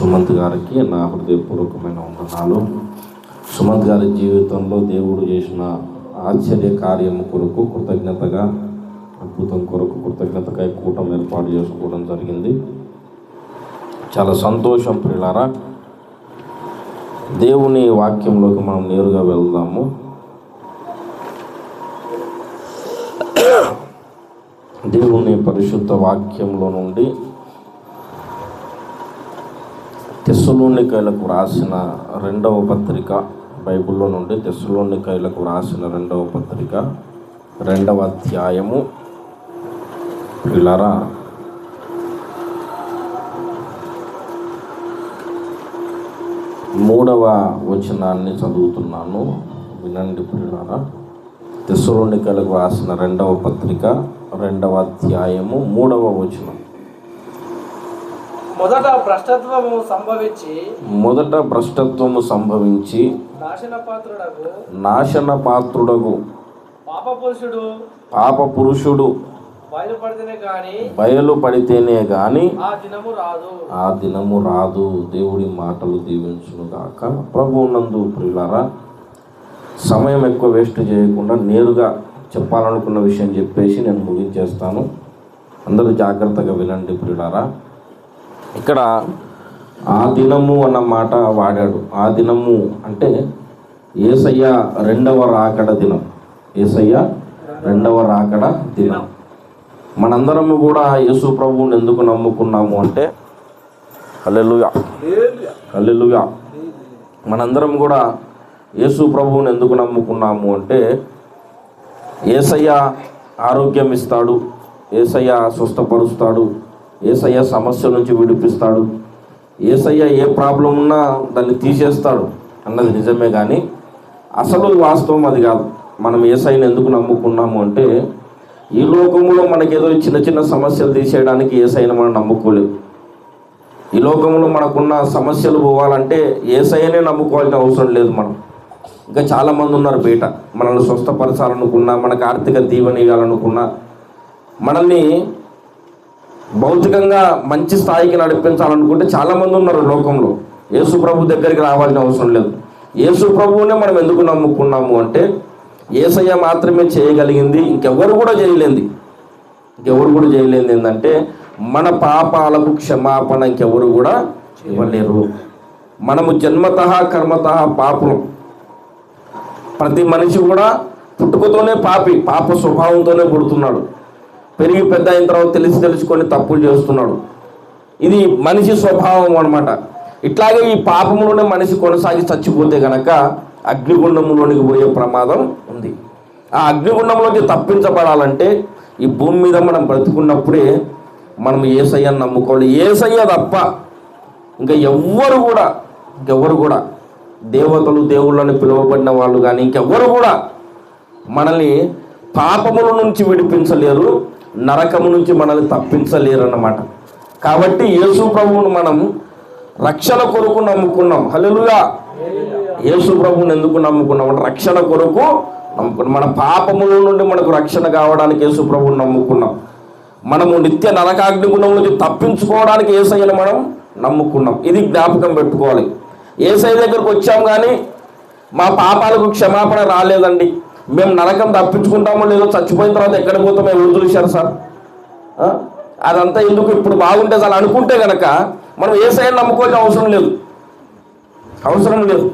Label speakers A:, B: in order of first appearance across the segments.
A: సుమంత్ గారికి నా హృదయపూర్వకమైన వందనాలు. సుమంత్ గారి జీవితంలో దేవుడు చేసిన ఆశ్చర్య కార్యము కొరకు కృతజ్ఞతగా, అద్భుతం కొరకు కృతజ్ఞతగా కూటమి ఏర్పాటు చేసుకోవడం జరిగింది. చాలా సంతోషం ప్రియులారా. దేవుని వాక్యంలోకి మనం నేరుగా వెళ్దాము. దేవుని పరిశుద్ధ వాక్యంలో నుండి తెస్సలోనికైలకు రాసిన 2వ పత్రిక, బైబిల్లో నుండి తెస్సలోనికైలకు రాసిన 2వ పత్రిక 2వ అధ్యాయము ప్రియులారా 3వ వచనాన్ని చదువుతున్నాను, వినండి ప్రియులారా. తెస్సలోనికైలకు రాసిన 2వ పత్రిక 2వ అధ్యాయము 3వ వచనం.
B: మొదట భ్రష్టత్వము సంభవించి నాశన పాత్రుడగు పాప పురుషుడు బయలుపడితేనే గాని ఆ దినము రాదు. దేవుడి మాటలు దీవించును గాక. ప్రభువునందు ప్రియులారా, సమయం ఎక్కువ వేస్ట్ చేయకుండా నేరుగా చెప్పాలనుకున్న విషయం చెప్పేసి నేను ముగించేస్తాను. అందరూ జాగ్రత్తగా వినండి ప్రియులారా. ఇక్కడ ఆ దినము అన్న మాట వాడాడు. ఆ దినము అంటే యేసయ్య 2వ రాకడ దినం. యేసయ్య 2వ రాకడ దినం. మనందరము కూడా యేసు ప్రభువుని ఎందుకు నమ్ముకున్నాము అంటే, హల్లెలూయా హల్లెలూయా, మనందరం కూడా యేసు ప్రభువుని ఎందుకు నమ్ముకున్నాము అంటే, యేసయ్య ఆరోగ్యం ఇస్తాడు, యేసయ్య స్వస్థపరుస్తాడు, యేసయ్య సమస్య నుంచి విడిపిస్తాడు, యేసయ్య ఏ ప్రాబ్లం ఉన్నా దాన్ని తీసేస్తాడు అన్నది నిజమే. కానీ అసలు వాస్తవం అది కాదు. మనం యేసయ్యని ఎందుకు నమ్ముకున్నాము అంటే, ఈ లోకంలో మనకేదో చిన్న చిన్న సమస్యలు తీసేయడానికి యేసయ్యని మనం నమ్ముకోలేదు. ఈ లోకంలో మనకున్న సమస్యలు పోవాలంటే యేసయ్యనే నమ్ముకోవాల్సిన అవసరం లేదు. మనం ఇంకా చాలామంది ఉన్నారు బయట, మనల్ని స్వస్థపరచాలనుకున్నా, మనకు ఆర్థిక దీవెన ఇవ్వాలనుకున్నా, మనల్ని భౌతికంగా మంచి స్థాయికి నడిపించాలనుకుంటే చాలామంది ఉన్నారు లోకంలో. యేసు ప్రభు దగ్గరికి రావాల్సిన అవసరం లేదు. యేసు ప్రభువునే మనం ఎందుకు నమ్ముకున్నాము అంటే, యేసయ్య మాత్రమే చేయగలిగింది, ఇంకెవరు కూడా చేయలేంది. ఏంటంటే, మన పాపాలకు క్షమాపణ ఇంకెవరు కూడా ఇవ్వలేరు. మనము జన్మతః కర్మతః పాపులం. ప్రతి మనిషి కూడా పుట్టుకతోనే పాప స్వభావంతోనే పుడుతున్నాడు. పెరిగి పెద్ద అయిన తర్వాత తెలుసుకొని తప్పులు చేస్తున్నాడు. ఇది మనిషి స్వభావం అన్నమాట. ఇట్లాగే ఈ పాపంలోనే మనిషి కొనసాగి చచ్చిపోతే గనక అగ్నిగుండంలోనికి పోయే ప్రమాదం ఉంది. ఆ అగ్నిగుండంలోకి తప్పించబడాలంటే ఈ భూమి మీద మనం బ్రతుకున్నప్పుడే మనం యేసయ్యను నమ్ముకోవాలి. యేసయ్య తప్ప ఇంకా ఎవ్వరు కూడా దేవతలు, దేవుళ్ళని పిలువబడిన వాళ్ళు కానీ ఇంకెవ్వరు కూడా మనల్ని పాపముల నుంచి విడిపించలేరు, నరకము నుంచి మనల్ని తప్పించలేరు అన్నమాట. కాబట్టి యేసు ప్రభువును మనం రక్షణ కొరకు నమ్ముకున్నాం. హల్లెలూయా. యేసు ప్రభువుని ఎందుకు నమ్ముకున్నాం అంటే రక్షణ కొరకు నమ్ముకున్నాం. మన పాపముల నుండి మనకు రక్షణ కావడానికి యేసు ప్రభువుని నమ్ముకున్నాం. మనము నిత్య నరకాగ్నిగుండం నుంచి తప్పించుకోవడానికి యేసయ్యను మనం నమ్ముకున్నాం. ఇది జ్ఞాపకం పెట్టుకోవాలి. యేసయ్య దగ్గరకు వచ్చాం కానీ మా పాపాలకు క్షమాపణ రాలేదండి, మేము నరకం తప్పించుకుంటామో లేదో, చచ్చిపోయిన తర్వాత ఎక్కడికి పోతామో ఎవరు చూశారు సార్, అదంతా ఎందుకు, ఇప్పుడు బాగుంటే చాలా అనుకుంటే కనుక మనం యేసయ్యను నమ్ముకోవాల్సిన అవసరం లేదు.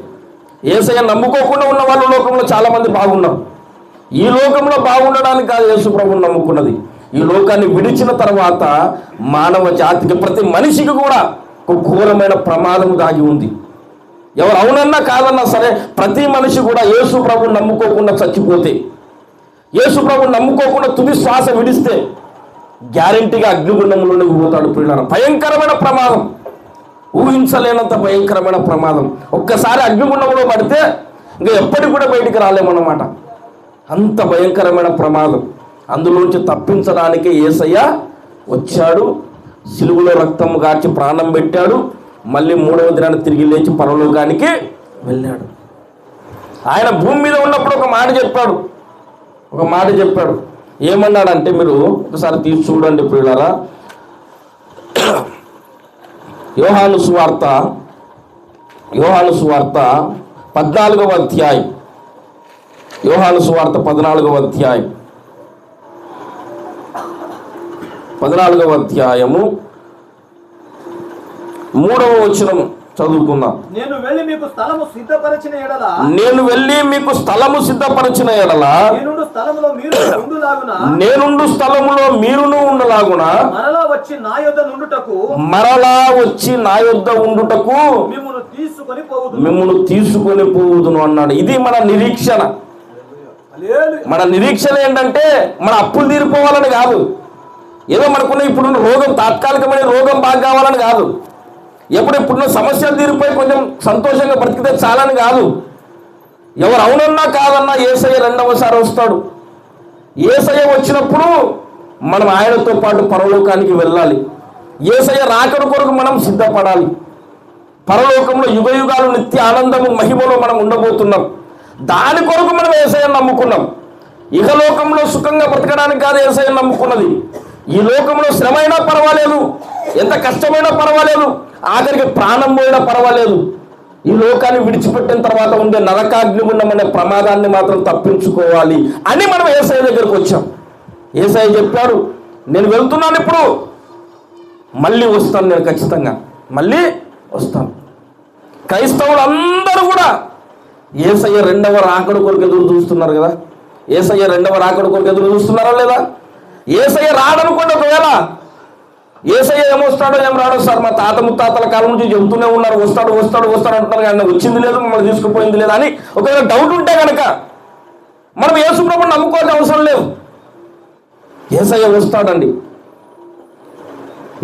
B: యేసయ్యను నమ్ముకోకుండా ఉన్న వాళ్ళు లోకంలో చాలామంది బాగున్నారు. ఈ లోకంలో బాగుండడానికి కాదు యేసు ప్రభువుని నమ్ముకున్నది. ఈ లోకాన్ని విడిచిన తర్వాత మానవ జాతికి, ప్రతి మనిషికి కూడా ఒక ఘోరమైన ప్రమాదం దాగి ఉంది. ఎవరు అవునన్నా కాదన్నా సరే ప్రతి మనిషి కూడా యేసు ప్రభువుని నమ్ముకోకుండా చచ్చిపోతే, యేసు ప్రభువుని నమ్ముకోకుండా తుది శ్వాస విడిస్తే గ్యారెంటీగా అగ్నిగుండంలోనికి పోతాడు. పిల్లల భయంకరమైన ప్రమాదం, ఊహించలేనంత భయంకరమైన ప్రమాదం. ఒక్కసారి అగ్నిగుండంలో పడితే ఇంకా ఎప్పటికి కూడా బయటికి రాలేమన్నమాట. అంత భయంకరమైన ప్రమాదం. అందులోంచి తప్పించడానికి యేసయ్య వచ్చాడు, సిలువలో రక్తం గార్చి ప్రాణం పెట్టాడు, మళ్ళీ 3వ దినాన్ని తిరిగి లేచి పరలోకానికి వెళ్ళాడు. ఆయన భూమి మీద ఉన్నప్పుడు ఒక మాట చెప్పాడు. ఏమన్నాడంటే, మీరు ఒకసారి తీసి చూడండి ప్రియులారా. యోహాను సువార్త 14వ అధ్యాయం. యోహాను సువార్త 14వ అధ్యాయం 14వ అధ్యాయము 3వ వచనం చదువుకుందాం.
C: నేను వెళ్ళి మీకు స్థలము సిద్ధపరిచిన ఎడల
B: నేనుండు స్థలములో మీరును ఉండలాగున
C: మరలా వచ్చి నా యొద్ద ఉండుటకు మిమ్మును
B: తీసుకొని పోవుదును అన్నాడు. ఇది మన నిరీక్షణ. మన నిరీక్షణ ఏంటంటే మన అప్పులు తీరిపోవాలని కాదు, ఏదో మనకున్న ఇప్పుడున్న రోగం, తాత్కాలికమైన రోగం బాగా కావాలని కాదు, ఇప్పుడున్న సమస్యలు తీరిపోయి కొంచెం సంతోషంగా బ్రతికితే చాలని కాదు. ఎవరు అవునన్నా కాదన్నా యేసయ్య రెండవసారి వస్తాడు. యేసయ్య వచ్చినప్పుడు మనం ఆయనతో పాటు పరలోకానికి వెళ్ళాలి. యేసయ్య రాకడ కొరకు మనం సిద్ధపడాలి. పరలోకంలో యుగ యుగాలు నిత్య ఆనందము మహిమలో మనం ఉండబోతున్నాం. దాని కొరకు మనం యేసయ్యను నమ్ముకున్నాం. ఇహలోకంలో సుఖంగా బ్రతకడానికి కాదు యేసయ్యను నమ్ముకున్నది. ఈ లోకంలో శ్రమ అయినా పర్వాలేదు, ఎంత కష్టమైనా పర్వాలేదు, ఆఖరికి ప్రాణం పోయినా పర్వాలేదు, ఈ లోకాన్ని విడిచిపెట్టిన తర్వాత ఉండే నరకాగ్నిగుండం అనే ప్రమాదాన్ని మాత్రం తప్పించుకోవాలి అని మనం యేసయ్య దగ్గరకు వచ్చాం. యేసయ్య చెప్పాడు, నేను వెళ్తున్నాను, ఇప్పుడు మళ్ళీ వస్తాను, నేను ఖచ్చితంగా మళ్ళీ వస్తాను. క్రైస్తవులు అందరూ కూడా యేసయ్య రెండవ రాకడ కొరకు ఎదురు చూస్తున్నారు కదా. యేసయ్య రెండవ రాకడ కొరకు ఎదురు చూస్తున్నారా లేదా? యేసయ్య రాడనుకోండి, ఒకవేళ యేసయ్య ఏమొస్తాడో ఏం రాడో సార్ మా తాత ముత్తాతల కాలం నుంచి చెబుతూనే ఉన్నారు, వస్తాడు వస్తాడు వస్తాడు అంటున్నారు, కానీ వచ్చింది లేదు, మమ్మల్ని తీసుకుపోయింది లేదు అని ఒకవేళ డౌట్ ఉంటే కనుక మనం యేసు ప్రభువుని నమ్ముకోవాల్సిన అవసరం లేదు. యేసయ్య వస్తాడండి,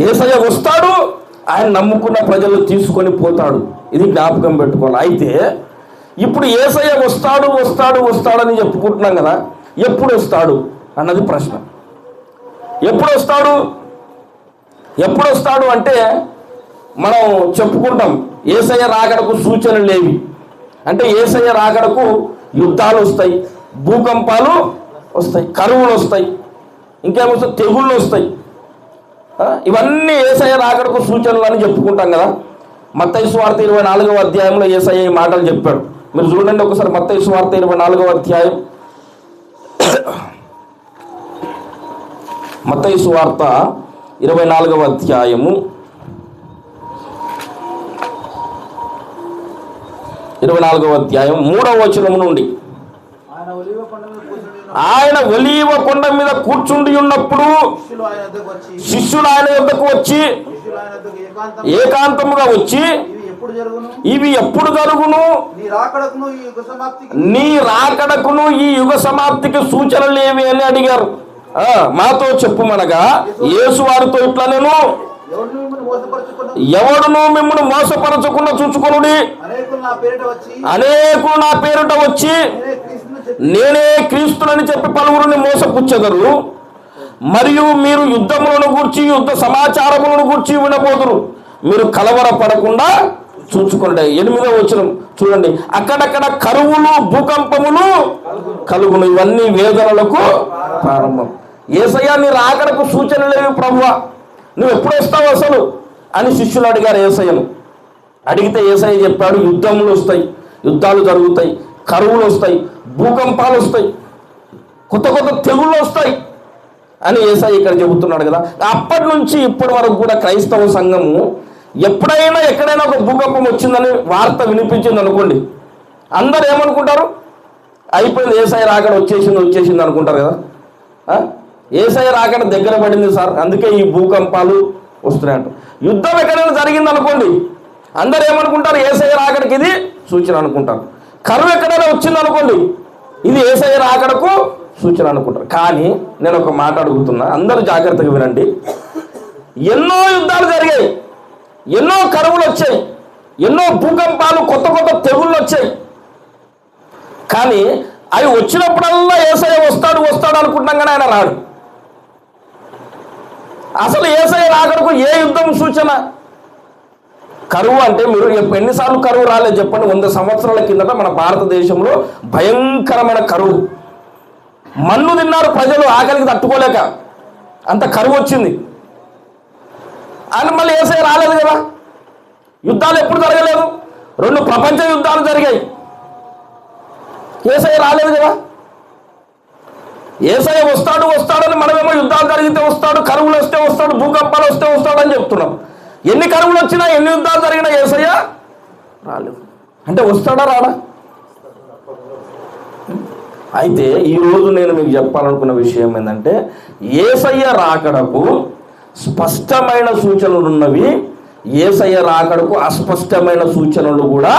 B: యేసయ్య వస్తాడు, ఆయన నమ్ముకున్న ప్రజలు తీసుకొని పోతాడు. ఇది జ్ఞాపకం పెట్టుకోవాలి. అయితే ఇప్పుడు యేసయ్య వస్తాడు వస్తాడు వస్తాడని చెప్పుకుంటున్నాం కదా, ఎప్పుడు వస్తాడు అన్నది ప్రశ్న. ఎప్పుడు వస్తాడు అంటే మనం చెప్పుకుంటాం యేసయ్య రాకడకు సూచనలు లేవి అంటే యేసయ్య రాకడకు యుద్ధాలు వస్తాయి, భూకంపాలు వస్తాయి, కరువులు వస్తాయి, ఇంకేమొస్తాయి, తెగుళ్ళు వస్తాయి. ఇవన్నీ యేసయ్య రాకడకు సూచనలు అని చెప్పుకుంటాం కదా. మత్తయి సువార్త 24వ అధ్యాయంలో యేసయ్య ఈ మాటలు చెప్పాడు. మీరు చూడండి ఒకసారి మత్తయి సువార్త 24వ అధ్యాయం. మత్తయి సువార్త 24వ అధ్యాయము 24వ అధ్యాయం 3వ వచనము నుండి, ఆయన ఒలీవ కొండ మీద కూర్చుండి ఉన్నప్పుడు శిష్యులు ఆయన యొద్దకు వచ్చి ఏకాంతముగా వచ్చి, ఇవి ఎప్పుడు జరుగును, నీ రాకడకును ఈ యుగ సమాప్తికి సూచనలు ఏవి అని అడిగారు. మాతో చెప్పుమనగా యేసు వారితో ఇట్లా, నేను ఎవడును మిమ్మల్ని మోసపరచకుండా చూచుకొనుడి, అనేకులు నా పేరిట వచ్చి నేనే క్రీస్తునని చెప్పి పలువురిని మోసపుచ్చెదరు. మరియు మీరు యుద్ధములను గూర్చి యుద్ధ సమాచారములను గూర్చి వినబోదురు, మీరు కలవరపడకుండా చూచుకోండి. 8వ వచనం చూడండి, అక్కడక్కడ కరువులు భూకంపములు కలుగును, ఇవన్నీ వేదనలకు ప్రారంభం. యేసయ్య నీ రాకడకు సూచనలు లేవు ప్రభువా, నువ్వు ఎప్పుడు వస్తావు అసలు అని శిష్యులు అడిగారు యేసయ్యను. అడిగితే యేసయ్య చెప్పాడు, యుద్ధములు వస్తాయి, యుద్ధాలు జరుగుతాయి, కరువులు వస్తాయి, భూకంపాలు వస్తాయి, కొత్త కొత్త తెగుళ్ళు వస్తాయి అని యేసయ్య ఇక్కడ చెబుతున్నాడు కదా. అప్పటి నుంచి ఇప్పటి వరకు కూడా క్రైస్తవ సంఘము ఎప్పుడైనా ఎక్కడైనా ఒక భూకంపం వచ్చిందని వార్త వినిపించింది అనుకోండి, అందరు ఏమనుకుంటారు, అయిపోయింది, యేసయ్య రాకడ వచ్చేసింది అనుకుంటారు కదా. యేసయ్య రాకడ దగ్గర పడింది సార్, అందుకే ఈ భూకంపాలు వస్తున్నాయంట. యుద్ధం ఎక్కడైనా జరిగింది అనుకోండి, అందరు ఏమనుకుంటారు, యేసయ్య రాకడకి ఇది సూచన అనుకుంటారు. కరువు ఎక్కడైనా వచ్చింది అనుకోండి, ఇది యేసయ్య రాకడకు సూచన అనుకుంటారు. కానీ నేను ఒక మాట అడుగుతున్నా, అందరూ జాగ్రత్తగా వినండి. ఎన్నో యుద్ధాలు జరిగాయి, ఎన్నో కరువులు వచ్చాయి, ఎన్నో భూకంపాలు, కొత్త కొత్త తెగుళ్ళు వచ్చాయి. కానీ అవి వచ్చినప్పుడల్లా యేసయ్య వస్తాడు అనుకుంటున్నాం, కానీ ఆయన రాడు. అసలు యేసయ్య రాకడకు ఏ యుద్ధం సూచన? కరువు అంటే మీరు ఎన్నిసార్లు కరువు రాలేదు చెప్పండి. 100 సంవత్సరాల కిందట మన భారతదేశంలో భయంకరమైన కరువు, మన్ను తిన్నారు ప్రజలు ఆకలికి తట్టుకోలేక, అంత కరువు వచ్చింది. ఆయన మళ్ళీ యేసయ్య రాలేదు కదా. యుద్ధాలు ఎప్పుడు జరగలేదు? 2 ప్రపంచ యుద్ధాలు జరిగాయి. యేసయ్య రాలేదు కదా. యేసయ్య వస్తాడని మనమేమో యుద్ధాలు జరిగితే వస్తాడు, కరువులు వస్తే వస్తాడు, భూకంపాలు వస్తే వస్తాడు అని చెప్తున్నాం. ఎన్ని కరువులు వచ్చినా, ఎన్ని యుద్ధాలు జరిగినా యేసయ్య రాలేదు. అంటే వస్తాడా రాడా? అయితే ఈరోజు నేను మీకు చెప్పాలనుకున్న విషయం ఏంటంటే, యేసయ్య రాకడకు స్పష్టమైన సూచనలు ఉన్నవి, యేసయ్య రాకడకు అస్పష్టమైన సూచనలు కూడా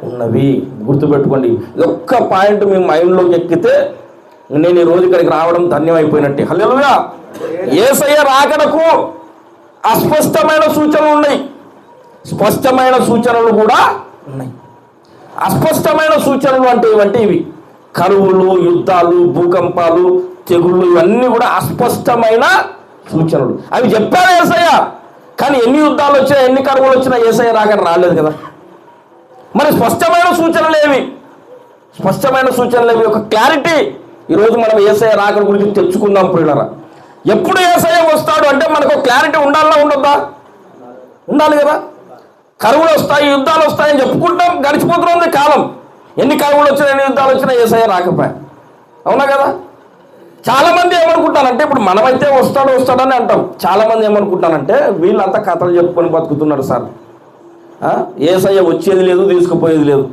B: ఉన్నవి. గుర్తుపెట్టుకోండి. ఒక్క పాయింట్ మీ మైండ్లోకి ఎక్కితే నేను ఈ రోజు ఇక్కడికి రావడం ధన్యమైపోయినట్టే. హల్లెలూయా. యేసయ్య రాకడకు అస్పష్టమైన సూచనలు ఉన్నాయి, స్పష్టమైన సూచనలు కూడా ఉన్నాయి. అస్పష్టమైన సూచనలు అంటే ఏమంటే ఇవి కరువులు, యుద్ధాలు, భూకంపాలు, తెగుళ్ళు, ఇవన్నీ కూడా అస్పష్టమైన సూచనలు. అవి చెప్పారు యేసయ్య. కానీ ఎన్ని యుద్ధాలు వచ్చినా, ఎన్ని కరువులు వచ్చినా యేసయ్య రాకడ రాలేదు కదా. మరి స్పష్టమైన సూచనలు ఏవి? స్పష్టమైన సూచనలు ఏవి? ఒక క్లారిటీ ఈరోజు మనం యేసయ్య రాకడ గురించి తెచ్చుకుందాం ప్రియులారా. ఎప్పుడు యేసయ్య వస్తాడు అంటే మనకు క్లారిటీ ఉండాలా ఉండొద్దా? ఉండాలి కదా. కరువులు వస్తాయి, యుద్ధాలు వస్తాయని చెప్పుకుంటాం, గడిచిపోతుంది కాలం. ఎన్ని కరువులు వచ్చినా, ఎన్ని యుద్ధాలు వచ్చినా యేసయ్య రాకపోయా. అవునా కదా. చాలామంది ఏమనుకుంటానంటే, ఇప్పుడు మనమైతే వస్తాడని అంటాం. చాలామంది ఏమనుకుంటానంటే, వీళ్ళంతా కథలు చెప్పుకొని బతుకుతున్నారు సార్. యేసయ్య వచ్చేది లేదు, తీసుకుపోయేది లేదు.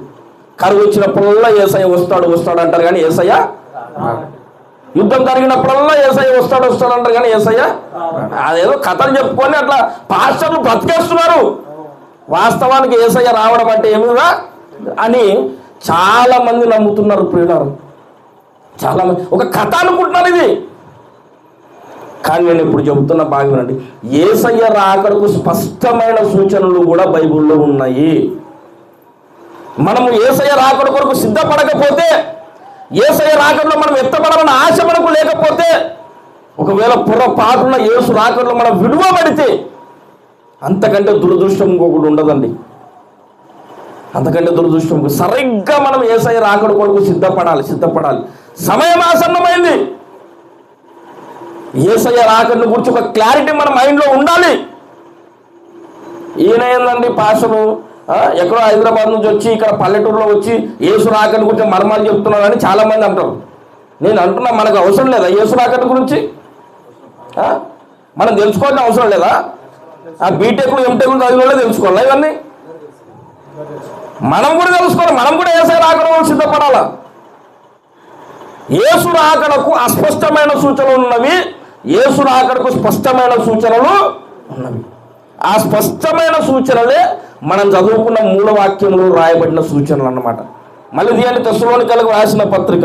B: కరువు వచ్చినప్పుడల్లా యేసయ్య వస్తాడు అంటారు కానీ యేసయ్య, యుద్ధం జరిగినప్పుడల్లా యేసయ్య వస్తాడు అంటారు కానీ యేసయ్య, అదేదో కథలు చెప్పుకొని అట్లా పాస్టర్లు బ్రతికేస్తున్నారు. వాస్తవానికి యేసయ్య రావడం అంటే ఏమిగా అని చాలా మంది నమ్ముతున్నారు ప్రియులారు. చాలా మంది ఒక కథ అనుకుంటున్నారు ఇది. కానీ నేను ఇప్పుడు చెబుతున్న బాగా వినండి. యేసయ్య రాకడకు స్పష్టమైన సూచనలు కూడా బైబిల్లో ఉన్నాయి. మనము యేసయ్య రాకడ కొరకు సిద్ధపడకపోతే, యేసయ్య రాకడలో మనం ఎత్తపడాలన్న ఆశ మనకు లేకపోతే, ఒకవేళ పొరపాటున యేసు రాకడలో మనం విడువబడితే అంతకంటే దురదృష్టం ఇంకొకటి ఉండదండి. అంతకంటే దురదృష్టం. సరిగ్గా మనం యేసయ్య రాకడ కొరకు సిద్ధపడాలి. సమయం ఆసన్నమైంది. యేసయ్య రాకడను గురించి ఒక క్లారిటీ మన మైండ్లో ఉండాలి. ఈయన ఏందండి పాస్టరు ఎక్కడో హైదరాబాద్ నుంచి వచ్చి ఇక్కడ పల్లెటూరులో వచ్చి యేసు రాకడ గురించి మర్మాలు చెప్తున్నారని చాలామంది అంటారు. నేను అంటున్నా, మనకు అవసరం లేదా యేసు రాకడ గురించి? మనం తెలుసుకోవాల్సిన అవసరం లేదా? బీటెక్లు, ఎంటెక్లు చదివిన వాళ్ళే తెలుసుకోవాలా ఇవన్నీ? మనం కూడా తెలుసుకోవాలి. మనం కూడా యేసయ్య రాకడ సిద్ధపడాలా. యేసు రాకడకు అస్పష్టమైన సూచనలు ఉన్నవి, యేసు రాకడకు స్పష్టమైన సూచనలు ఉన్నవి. ఆ స్పష్టమైన సూచనలే మనం చదువుకున్న మూలవాక్యంలో రాయబడిన సూచనలు అన్నమాట. మళ్ళీ దీని తెస్సలోనికైలకు రాసిన పత్రిక,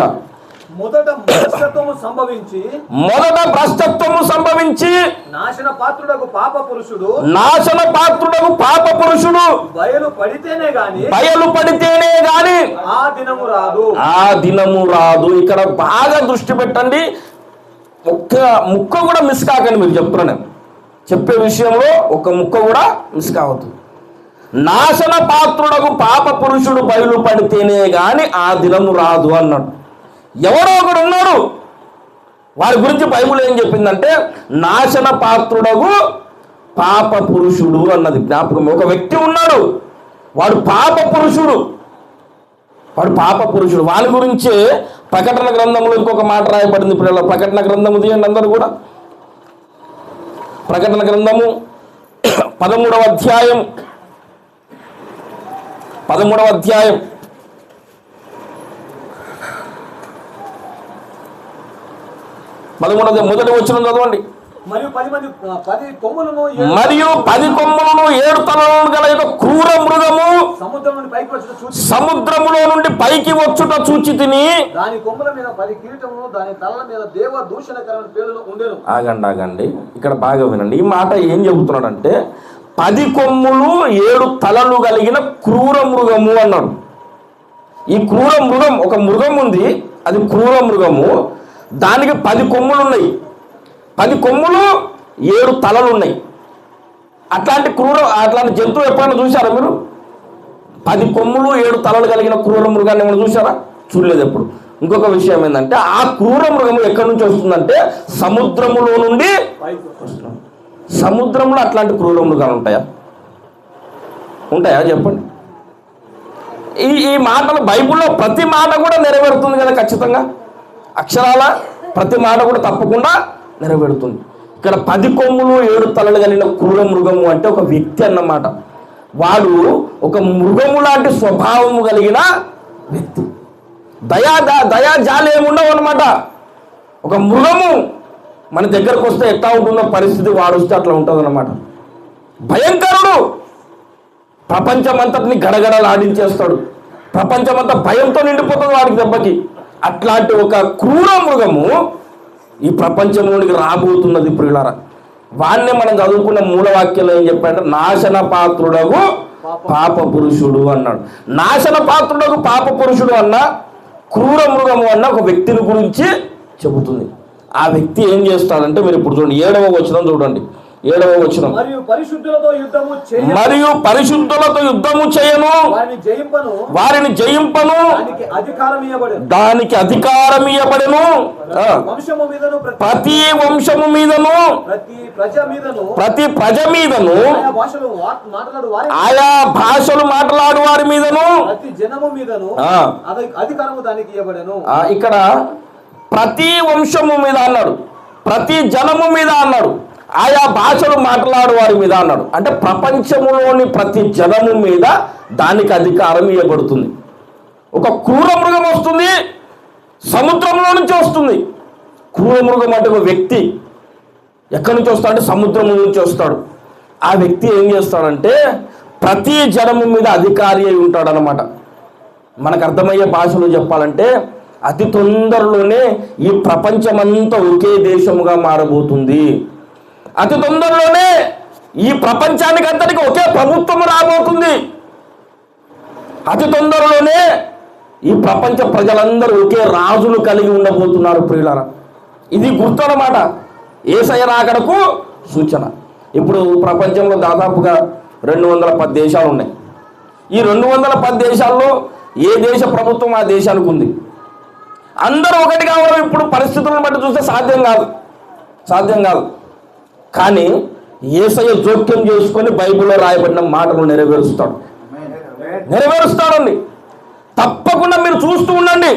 C: మొదట భ్రష్టత్వము సంభవించి నాశన పాత్రుడకు పాప పురుషుడు బయలు పడితేనే గాని ఆ దినము రాదు. ఇక్కడ బాగా దృష్టి పెట్టండి. ఒక్క ముక్క కూడా మిస్ కాకండి. మీరు చెప్తున్నా, నేను చెప్పే విషయంలో ఒక ముక్క కూడా మిస్ కావద్దు. నాశన పాత్రుడకు పాప పురుషుడు బయలు పడితేనే గాని ఆ దినము రాదు అన్నాడు. ఎవరో ఒకడు ఉన్నాడు, వారి గురించి బైబిల్ ఏం చెప్పిందంటే నాశన పాత్రుడకు పాప పురుషుడు అన్నది జ్ఞాపకం. ఒక వ్యక్తి ఉన్నాడు, వాడు పాప పురుషుడు. వారి గురించే ప్రకటన గ్రంథంలో ఇంకొక మాట రాయబడింది. ఇప్పుడు ప్రకటన గ్రంథము తీయండి అందరూ కూడా. ప్రకటన గ్రంథము 13వ అధ్యాయం 13 మొదటి వచనం చదవండి. మరియు 10 కొమ్ములను
B: 7 తలలను గల ఒక క్రూర మృగము
C: సముద్రములో
B: నుండి పైకి వచ్చుట చూచితిని.
C: దాని కొమ్ముల మీద 10 కిరీటములు, దాని తలల మీద దేవ దూషణకరమైన పేర్లు ఉండెను.
B: ఆగండి, ఇక్కడ బాగా వినండి. ఈ మాట ఏం చెబుతున్నాడంటే 10 కొమ్ములు 7 తలలు కలిగిన క్రూర మృగము అన్నాడు. ఈ క్రూర మృగం, ఒక మృగం ఉంది, అది క్రూర మృగము. దానికి 10 కొమ్ములు ఉన్నాయి. 10 కొమ్ములు 7 తలలు ఉన్నాయి. అట్లాంటి జంతువు ఎప్పుడైనా చూసారా మీరు? 10 కొమ్ములు 7 తలలు కలిగిన క్రూర మృగాన్ని ఏమైనా చూసారా? చూడలేదు ఎప్పుడు. ఇంకొక విషయం ఏంటంటే ఆ క్రూర మృగము ఎక్కడి నుంచి వస్తుందంటే సముద్రములో నుండి. సముద్రంలో అట్లాంటి క్రూర మృగాలు ఉంటాయా?
C: ఉంటాయా చెప్పండి? ఈ మాటలు బైబిల్లో ప్రతి మాట కూడా నెరవేరుతుంది కదా ఖచ్చితంగా. అక్షరాల ప్రతి మాట కూడా తప్పకుండా నెరవేరుతుంది. ఇక్కడ 10 కొమ్ములు 7 తలలు కలిగిన క్రూర మృగము అంటే ఒక వ్యక్తి అన్నమాట. వాడు ఒక మృగము లాంటి స్వభావము కలిగిన వ్యక్తి. దయా జాలి ఏముండవు అన్నమాట. ఒక మృగము మన దగ్గరకు వస్తే ఎట్లా ఉంటుందో పరిస్థితి, వాడు వస్తే అట్లా ఉంటుంది అన్నమాట. భయంకరుడు, ప్రపంచమంతటిని గడగడలాడించేస్తాడు. ప్రపంచమంతా భయంతో నిండిపోతుంది వాడికి దెబ్బకి. అట్లాంటి ఒక క్రూర మృగము ఈ ప్రపంచంలోనికి రాబోతున్నది ప్రియులారా. వాన్నే మనం చదువుకున్న మూలవాక్యంలో ఏం చెప్పాడంటే నాశన పాత్రుడగు పాప పురుషుడు అన్నాడు. నాశన పాత్రుడగు పాప పురుషుడు అన్న క్రూర మృగము అన్న ఒక వ్యక్తిని గురించి చెబుతుంది. ఆ వ్యక్తి ఏం చేస్తాడంటే మీరు ఇప్పుడు చూడండి 7వ వచనం చూడండి. 7వ వచనం, మరియు పరిశుద్ధులతో యుద్ధము చేయను, వారిని జయింపను, దానికి అధికారం ఇయ్యబడెను. ప్రతి వంశము మీదను ప్రతి ప్రజ మీదను ఆయా భాషలు మాట్లాడు వారి మీదను ఇక్కడ ప్రతి వంశము మీద అన్నాడు, ప్రతి జనము మీద అన్నాడు, ఆయా భాషలు మాట్లాడు వారి మీద అన్నాడు. అంటే ప్రపంచంలోని ప్రతి జనము మీద దానికి అధికారం ఇవ్వబడుతుంది. ఒక క్రూర మృగం వస్తుంది, సముద్రంలో నుంచి వస్తుంది. క్రూర మృగం అంటే ఒక వ్యక్తి ఎక్కడి నుంచి వస్తాడంటే సముద్రం నుంచి వస్తాడు. ఆ వ్యక్తి ఏం చేస్తాడంటే ప్రతి జనము మీద అధికారి అయి ఉంటాడు అన్నమాట. మనకు అర్థమయ్యే భాషలో చెప్పాలంటే అతి తొందరలోనే ఈ ప్రపంచమంతా ఒకే దేశముగా మారబోతుంది. అతి తొందరలోనే ఈ ప్రపంచానికి అంతటికి ఒకే ప్రభుత్వం రాబోతుంది. అతి తొందరలోనే ఈ ప్రపంచ ప్రజలందరూ ఒకే రాజులు కలిగి ఉండబోతున్నారు ప్రియులారా. ఇది గుర్తు అన్నమాట, యేసయ్య రాకడకు సూచన. ఇప్పుడు ప్రపంచంలో దాదాపుగా 210 దేశాలు ఉన్నాయి. ఈ 210 దేశాల్లో ఏ దేశ ప్రభుత్వం ఆ దేశానికి ఉంది. అందరూ ఒకటి కావడం ఇప్పుడు పరిస్థితులను బట్టి చూస్తే సాధ్యం కాదు. కానీ యేసయ్య జోక్యం చేసుకొని బైబిల్లో రాయబడిన మాటలు నెరవేరుస్తాడండి. తప్పకుండా మీరు చూస్తూ ఉండండి,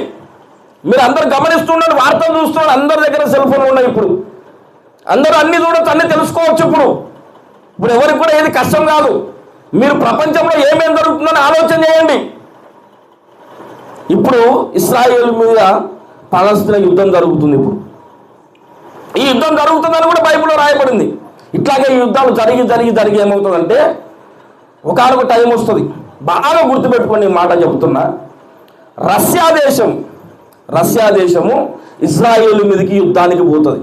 C: మీరు అందరు గమనిస్తూ ఉండండి, వార్తలు చూస్తూ ఉండండి. అందరి దగ్గర సెల్ ఫోన్లు ఉన్నాయి. ఇప్పుడు అందరూ అన్ని చూడొచ్చు, అన్ని తెలుసుకోవచ్చు. ఇప్పుడు ఎవరికి కూడా ఏది కష్టం కాదు. మీరు ప్రపంచంలో ఏమేం జరుగుతుందని ఆలోచన చేయండి. ఇప్పుడు ఇశ్రాయేలు మీద పాలస్తీనా యుద్ధం జరుగుతుంది. ఇప్పుడు ఈ యుద్ధం జరుగుతుందని కూడా బైబిల్లో రాయబడింది. ఇట్లాగే ఈ యుద్ధాలు జరిగి ఏమవుతుందంటే ఒకనొక టైం వస్తుంది. బాగా గుర్తుపెట్టుకొని మాట చెబుతున్నా. రష్యా దేశము ఇజ్రాయేలు మీదకి యుద్ధానికి పోతుంది.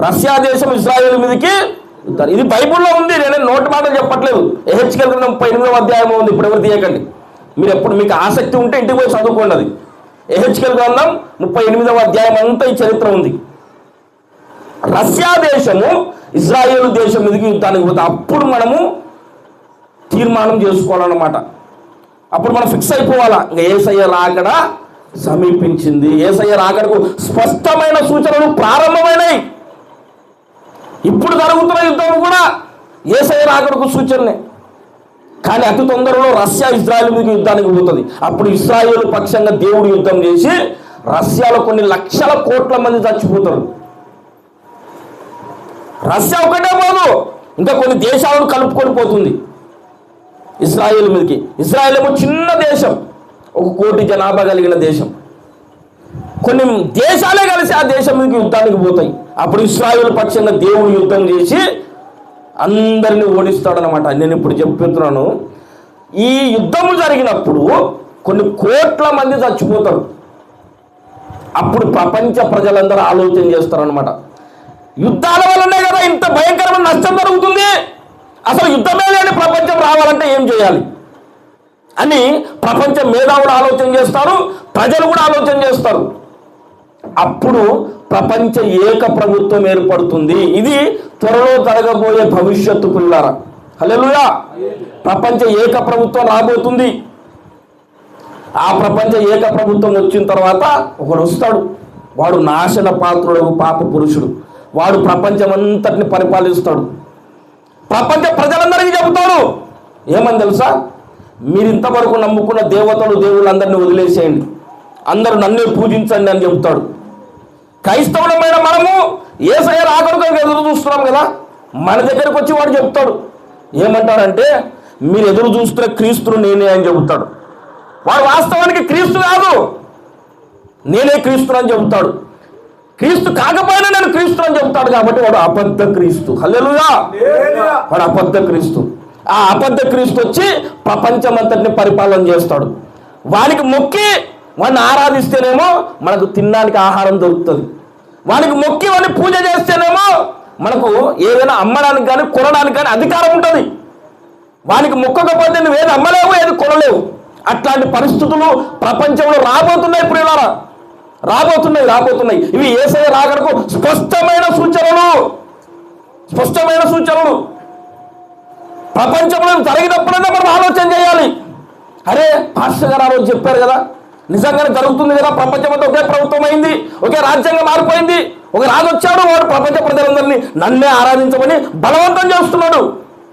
C: రష్యా దేశం ఇజ్రాయేలు మీదకి యుద్ధాలు, ఇది బైబిల్లో ఉంది. నేను నోటి మాటలు చెప్పట్లేదు. ఎహెచ్కేల్ గ్రంథం 38వ అధ్యాయం ఉంది. ఇప్పుడు ఎవరు తీయకండి. మీరు ఎప్పుడు మీకు ఆసక్తి ఉంటే ఇంటికి పోయి చదువుకోండి. అది ఎహెచ్కేల్ గ్రంథం 38వ అధ్యాయం అంతా ఈ చరిత్ర ఉంది. రష్యా దేశము ఇజ్రాయేలు దేశం మీదకి యుద్ధానికి పోతే అప్పుడు మనము తీర్మానం చేసుకోవాలన్నమాట. అప్పుడు మనం ఫిక్స్ అయిపోవాలా, ఇంకా యేసయ్య రాకడ సమీపించింది. యేసయ్య రాకడకు స్పష్టమైన సూచనలు ప్రారంభమైనాయి. ఇప్పుడు జరుగుతున్న యుద్ధం కూడా యేసయ్య రాకడకు సూచనలే. కానీ అతి తొందరలో రష్యా ఇజ్రాయేల్ మీదకి యుద్ధానికి పోతుంది. అప్పుడు ఇజ్రాయేల్ పక్షంగా దేవుడు యుద్ధం చేసి రష్యాలో కొన్ని లక్షల కోట్ల మంది చచ్చిపోతారు. రష్యా ఒకటే పోదు, ఇంకా కొన్ని దేశాలను కలుపుకొని పోతుంది ఇజ్రాయేల్ మీదకి. ఇజ్రాయేల్ ఏమో చిన్న దేశం, 1 కోటి జనాభా కలిగిన దేశం. కొన్ని దేశాలే కలిసి ఆ దేశం మీదకి యుద్ధానికి పోతాయి. అప్పుడు ఇశ్రాయేలు పక్షంగా దేవుడు యుద్ధం చేసి అందరినీ ఓడిస్తాడనమాట. నేను ఇప్పుడు చెప్తున్నాను, ఈ యుద్ధము జరిగినప్పుడు కొన్ని కోట్ల మంది చచ్చిపోతారు. అప్పుడు ప్రపంచ ప్రజలందరూ ఆలోచన చేస్తారనమాట, యుద్ధాల వల్లనే కదా ఇంత భయంకరమైన నష్టం జరుగుతుంది, అసలు యుద్ధమే లేని ప్రపంచం రావాలంటే ఏం చేయాలి అని ప్రపంచ మేధావులు ఆలోచన చేస్తారు, ప్రజలు కూడా ఆలోచన చేస్తారు. అప్పుడు ప్రపంచ ఏక ప్రభుత్వం ఏర్పడుతుంది. ఇది త్వరలో జరగబోయే భవిష్యత్తు పిల్లారా. హల్లెలూయా. ప్రపంచ ఏక ప్రభుత్వం రాబోతుంది. ఆ ప్రపంచ ఏక ప్రభుత్వం వచ్చిన తర్వాత ఒకడు వస్తాడు, వాడు నాశన పాత్రుడు, పాప పురుషుడు. వాడు ప్రపంచమంతటిని పరిపాలిస్తాడు. ప్రపంచ ప్రజలందరికీ చెబుతాడు, ఏమని తెలుసా? మీరు ఇంతవరకు నమ్ముకున్న దేవుళ్ళందరినీ వదిలేసేయండి, అందరూ నన్నే పూజించండి అని చెబుతాడు. క్రైస్తవులమైన మనము యేసయ్య రాకడకు ఎదురు చూస్తున్నాం కదా, మన దగ్గరకు వచ్చి వాడు చెప్తాడు ఏమంటాడంటే, మీరు ఎదురు చూస్తున్న క్రీస్తును నేనే అని చెబుతాడు. వాడు వాస్తవానికి క్రీస్తు కాదు, నేనే క్రీస్తును అని చెబుతాడు. క్రీస్తు కాకపోయినా నేను క్రీస్తు అని చెబుతాడు. కాబట్టి వాడు అబద్ధ క్రీస్తు. హల్లెలూయా! వాడు అబద్ధ క్రీస్తు. ఆ అబద్ధ క్రీస్తు వచ్చి ప్రపంచమంతటిని పరిపాలన చేస్తాడు. వానికి మొక్కి వాడిని ఆరాధిస్తేనేమో మనకు తినడానికి ఆహారం దొరుకుతుంది. వానికి మొక్కి వాడిని పూజ చేస్తేనేమో మనకు ఏదైనా అమ్మడానికి కానీ కొనడానికి కానీ అధికారం ఉంటుంది. వానికి మొక్కకపోతే నువ్వు ఏది అమ్మలేవు, ఏది కొనలేవు. అట్లాంటి పరిస్థితులు ప్రపంచంలో రాబోతున్నాయి. ప్రియులారా, రాబోతున్నాయి. ఇవి యేసయ్య రాకడకు స్పష్టమైన సూచనలు. ప్రపంచంలో జరిగినప్పుడైనా మనం ఆలోచన చేయాలి. అరే, పాస్టర్ గారు ఆ రోజు చెప్పారు కదా, నిజంగానే జరుగుతుంది కదా. ప్రపంచం అంతా ఒకే ప్రభుత్వం అయింది, ఒకే రాజ్యాంగం మారిపోయింది. ఒక రాజు వచ్చాడు, వాడు ప్రపంచ ప్రజలందరినీ నన్నే ఆరాధించమని బలవంతం చేస్తున్నాడు.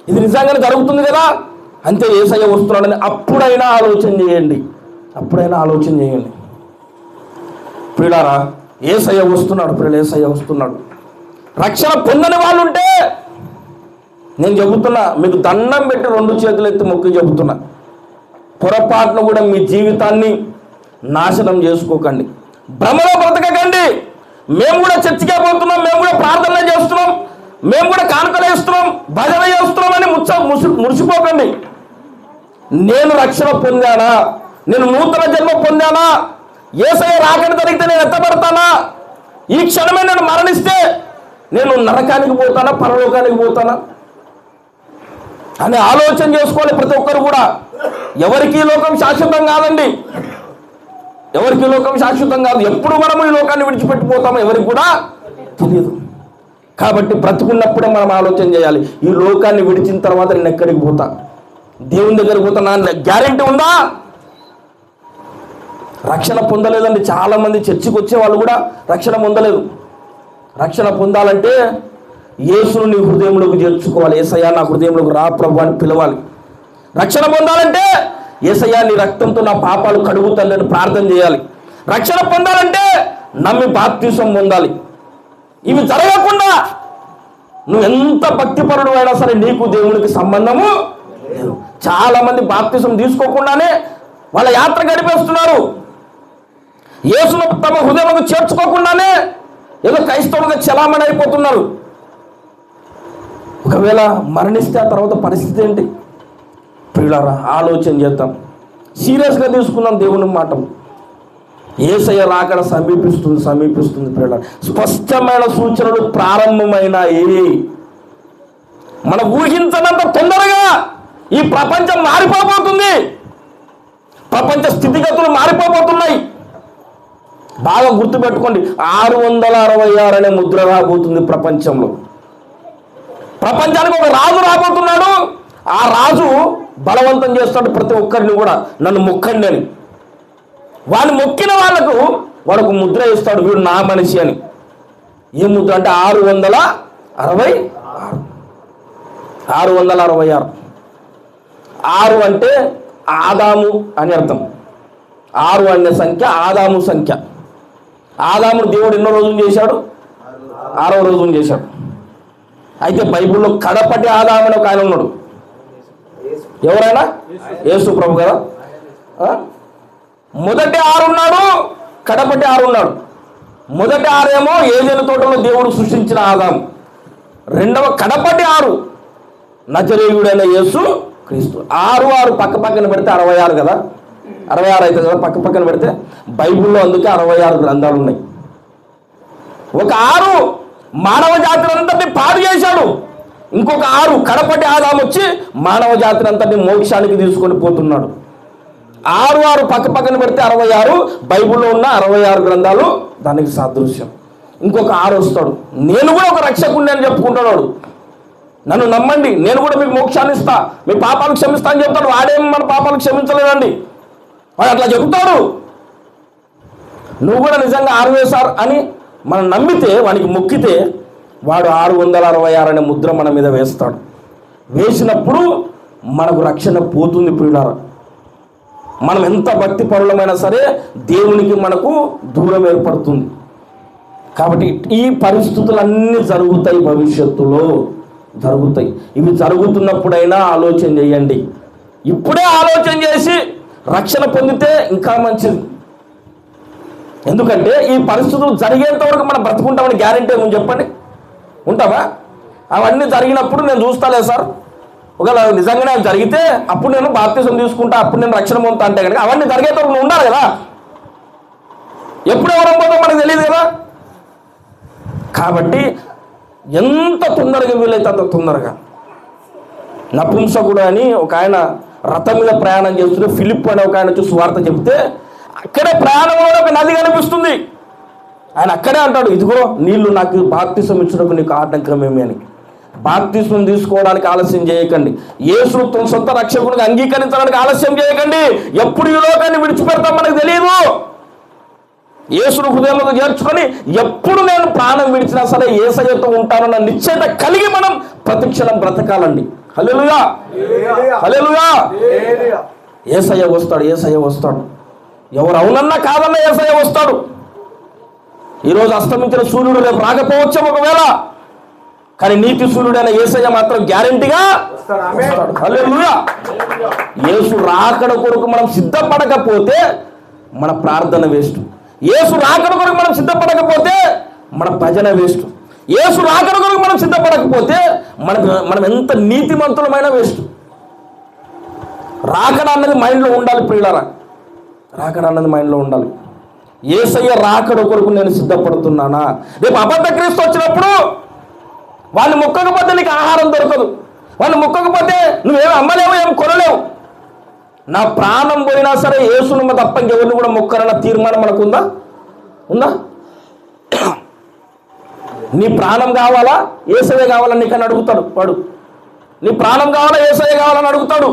C: ఇది నిజంగానే జరుగుతుంది కదా, అంతే యేసయ్య వస్తున్నాడని అప్పుడైనా ఆలోచన చేయండి. ప్రియులారా, యేసయ్య వస్తున్నాడు. రక్షణ పొందని వాళ్ళు ఉంటే నేను చెబుతున్నా, మీకు దండం పెట్టి 2 చేతులు ఎత్తి మొక్కి చెబుతున్నా, పొరపాటును కూడా మీ జీవితాన్ని నాశనం చేసుకోకండి, భ్రమలో బ్రతకకండి. మేము కూడా చర్చికే పోతున్నాం, మేము కూడా ప్రార్థన చేస్తున్నాం, మేము కూడా కానుకలు వేస్తున్నాం, భజన చేస్తున్నాం అని మురిసిపోకండి. నేను రక్షణ పొందానా, నేను నూతన జన్మ పొందానా, యేసయ్య రాకడ జరిగితే నేను ఎత్తబడతానా, ఈ క్షణమే నేను మరణిస్తే నేను నరకానికి పోతానా, పరలోకానికి పోతానా అని ఆలోచన చేసుకోవాలి ప్రతి ఒక్కరు కూడా. ఎవరికి లోకం శాశ్వతం కాదండి, ఎవరికి లోకం శాశ్వతం కాదు. ఎప్పుడు మనము ఈ లోకాన్ని విడిచిపెట్టిపోతామో ఎవరికి కూడా తెలియదు. కాబట్టి బ్రతుకున్నప్పుడే మనం ఆలోచన చేయాలి, ఈ లోకాన్ని విడిచిన తర్వాత నేను ఎక్కడికి పోతా, దేవుని దగ్గరికి పోతా, నా గ్యారెంటీ ఉందా? రక్షణ పొందలేదండి చాలామంది. చర్చికి వచ్చే వాళ్ళు కూడా రక్షణ పొందలేదు. రక్షణ పొందాలంటే యేసును నీ హృదయంలోకి చేర్చుకోవాలి. యేసయ్యా నా హృదయంలోకి రా ప్రభు అని పిలవాలి. రక్షణ పొందాలంటే యేసయ్యా నీ రక్తంతో నా పాపాలు కడుగుతానని ప్రార్థన చేయాలి. రక్షణ పొందాలంటే నమ్మి బాప్తిసం పొందాలి. ఇవి జరగకుండా నువ్వు ఎంత భక్తిపరుడు అయినా సరే నీకు దేవునికి సంబంధము లేదు. చాలామంది బాప్తిసం తీసుకోకుండానే వాళ్ళ యాత్ర గడిపేస్తున్నారు. యేసును తమ హృదయంలోకి చేర్చుకోకుండానే ఏదో క్రైస్తవులుగా చలామణి అయిపోతున్నారు. ఒకవేళ మరణిస్తే ఆ తర్వాత పరిస్థితి ఏంటి? ప్రియులారా, ఆలోచన చేద్దాం, సీరియస్గా తీసుకుందాం దేవుని మాట. యేసయ్య రాకడ సమీపిస్తుంది ప్రియులారా. స్పష్టమైన సూచనలు ప్రారంభమైనాయి. మనం ఊహించనంత తొందరగా ఈ ప్రపంచం మారిపోబోతుంది. ప్రపంచ స్థితిగతులు మారిపోబోతున్నాయి. బాగా గుర్తుపెట్టుకోండి, 666 అనే ముద్ర రాబోతుంది ప్రపంచంలో. ప్రపంచానికి ఒక రాజు రాబోతున్నాడు. ఆ రాజు బలవంతం చేస్తాడు ప్రతి ఒక్కరిని కూడా, నన్ను మొక్కండి అని. వాడిని మొక్కిన వాళ్ళకు వాడు ముద్ర ఇస్తాడు, వీడు నా మనిషి అని. ఏ ముద్ర అంటే 666. 6 అంటే ఆదాము అని అర్థం. 6 అనే సంఖ్య ఆదాము సంఖ్య. ఆదామును దేవుడు ఎన్నో రోజులు చేశాడు? 6వ రోజున చేశాడు. అయితే బైబిల్లో కడపటి ఆదాము అని ఒక ఆయన ఉన్నాడు. ఎవరైనా? యేసు ప్రభు కదా. మొదటి 6 ఉన్నాడు, కడపటి 6 ఉన్నాడు. మొదటి 6 ఏమో ఏదెను తోటలో దేవుడు సృష్టించిన ఆదాము. రెండవ కడపటి 6 నజరేయుడైన యేసు క్రీస్తు. 6 పక్క పక్కన పెడితే 66 కదా, 66 అవుతుంది కదా పక్క పక్కన పెడితే. బైబిల్లో అందుకే 66 గ్రంథాలు ఉన్నాయి. ఒక 6 మానవ జాతిని అంతటిని పాడు చేశాడు. ఇంకొక 6 కడపటి ఆదాము వచ్చి మానవ జాతిని అంతటిని మోక్షానికి తీసుకొని పోతున్నాడు. 6 పక్క పక్కన పెడితే 66. బైబిల్లో ఉన్న 66 గ్రంథాలు దానికి సాదృశ్యం. ఇంకొక 6 వస్తాడు, నేను కూడా ఒక రక్షకుడిని అని చెప్పుకుంటున్నాడు. నన్ను నమ్మండి, నేను కూడా మీకు మోక్షాన్ని ఇస్తా, మీ పాపాలు క్షమిస్తా అని చెప్తాడు. వాడేం మన పాపాలు క్షమించలేదండి, వాడు అట్లా చెబుతాడు. నువ్వు కూడా నిజంగా 6 వేశారు అని మనం నమ్మితే, వానికి మొక్కితే వాడు 666 అనే ముద్ర మన మీద వేస్తాడు. వేసినప్పుడు మనకు రక్షణ పోతుంది ప్రియులారా. మనం ఎంత భక్తి పరులమైనా సరే దేవునికి మనకు దూరం ఏర్పడుతుంది. కాబట్టి ఈ పరిస్థితులన్నీ జరుగుతాయి, భవిష్యత్తులో జరుగుతాయి. ఇవి జరుగుతున్నప్పుడైనా ఆలోచన చేయండి. ఇప్పుడే ఆలోచన చేసి రక్షణ పొందితే ఇంకా మంచిది. ఎందుకంటే ఈ పరిస్థితులు జరిగేంత వరకు మనం బ్రతుకుంటామని గ్యారెంటీ ఏమని చెప్పండి, ఉంటామా? అవన్నీ జరిగినప్పుడు నేను చూస్తాలే సార్, ఒకవేళ నిజంగానే అవి జరిగితే అప్పుడు నేను బాప్తిసం తీసుకుంటా, అప్పుడు నేను రక్షణ పొందుతా అంటే కనుక అవన్నీ జరిగేంత వరకు నువ్వు ఉండాలి కదా. ఎప్పుడు ఎవరు పోతాం మనకు తెలియదు కదా. కాబట్టి ఎంత తొందరగా వీలైతే అంత తొందరగా. నపుంసకుడు అని ఒక ఆయన రథం మీద ప్రయాణం చేస్తుంటే ఫిలిప్ అనే ఒక ఆయన వచ్చి సువార్త చెప్తే అక్కడే ప్రయాణంలో ఒక నది కనిపిస్తుంది. ఆయన అక్కడే అంటాడు, ఇదిగో నీళ్లు, నాకు బాప్తిసం ఇచ్చినప్పుడు నీకు ఆటంకమేమి అని. బాప్తిసం తీసుకోవడానికి ఆలస్యం చేయకండి. యేసును తన సొంత రక్షకుడిగా అంగీకరించడానికి ఆలస్యం చేయకండి. ఎప్పుడు ఈ లోకాన్ని విడిచిపెడతాం మనకు తెలియదు. యేసును హృదయంలో చేర్చుకొని ఎప్పుడు నేను ప్రాణం విడిచినా సరే యేసయ్యతో ఉంటానన్న నిశ్చయత కలిగి మనం ప్రతిక్షణం బ్రతకాలండి. హల్లెలూయా, హల్లెలూయా. యేసయ్య వస్తాడు, యేసయ్య వస్తాడు. ఎవరు అవునన్నా కాదన్నా యేసయ్య వస్తాడు. ఈరోజు అస్తమించిన సూర్యుడు రేపు రాకపోవచ్చు ఒకవేళ, కానీ నీతి సూర్యుడైన యేసయ్య మాత్రం గ్యారెంటీగా వస్తాడు. హల్లెలూయా. యేసు రాకడ కొరకు మనం సిద్ధపడకపోతే మన ప్రార్థన వేస్ట్. యేసు రాకడ కొరకు మనం సిద్ధపడకపోతే మన భజన వేస్ట్. యేసు రాకడ కొరకు మనం సిద్ధపడకపోతే మనం ఎంత నీతిమంతులమైనా వేస్ట్. రాకడ అన్నది మైండ్లో ఉండాలి ప్రియులారా, రాకడ అన్నది మైండ్లో ఉండాలి. యేసయ్య రాకడ కొరకు నేను సిద్ధపడుతున్నానా? రేపు అబద్ధ క్రీస్తు వచ్చినప్పుడు వాళ్ళు మొక్కకపోతే నీకు ఆహారం దొరకదు, వాళ్ళు మొక్కకపోతే నువ్వేం అమ్మలేవు, ఏం కొనలేవు. నా ప్రాణం పోయినా సరే యేసును తప్ప ఇంకెవరిని కూడా మొక్కరన్న తీర్మానం మనకు ఉందా? నీ ప్రాణం కావాలా యేసయ్య కావాలని నీకని అడుగుతాడు వాడు. నీ ప్రాణం కావాలా యేసయ్య కావాలని అడుగుతాడు.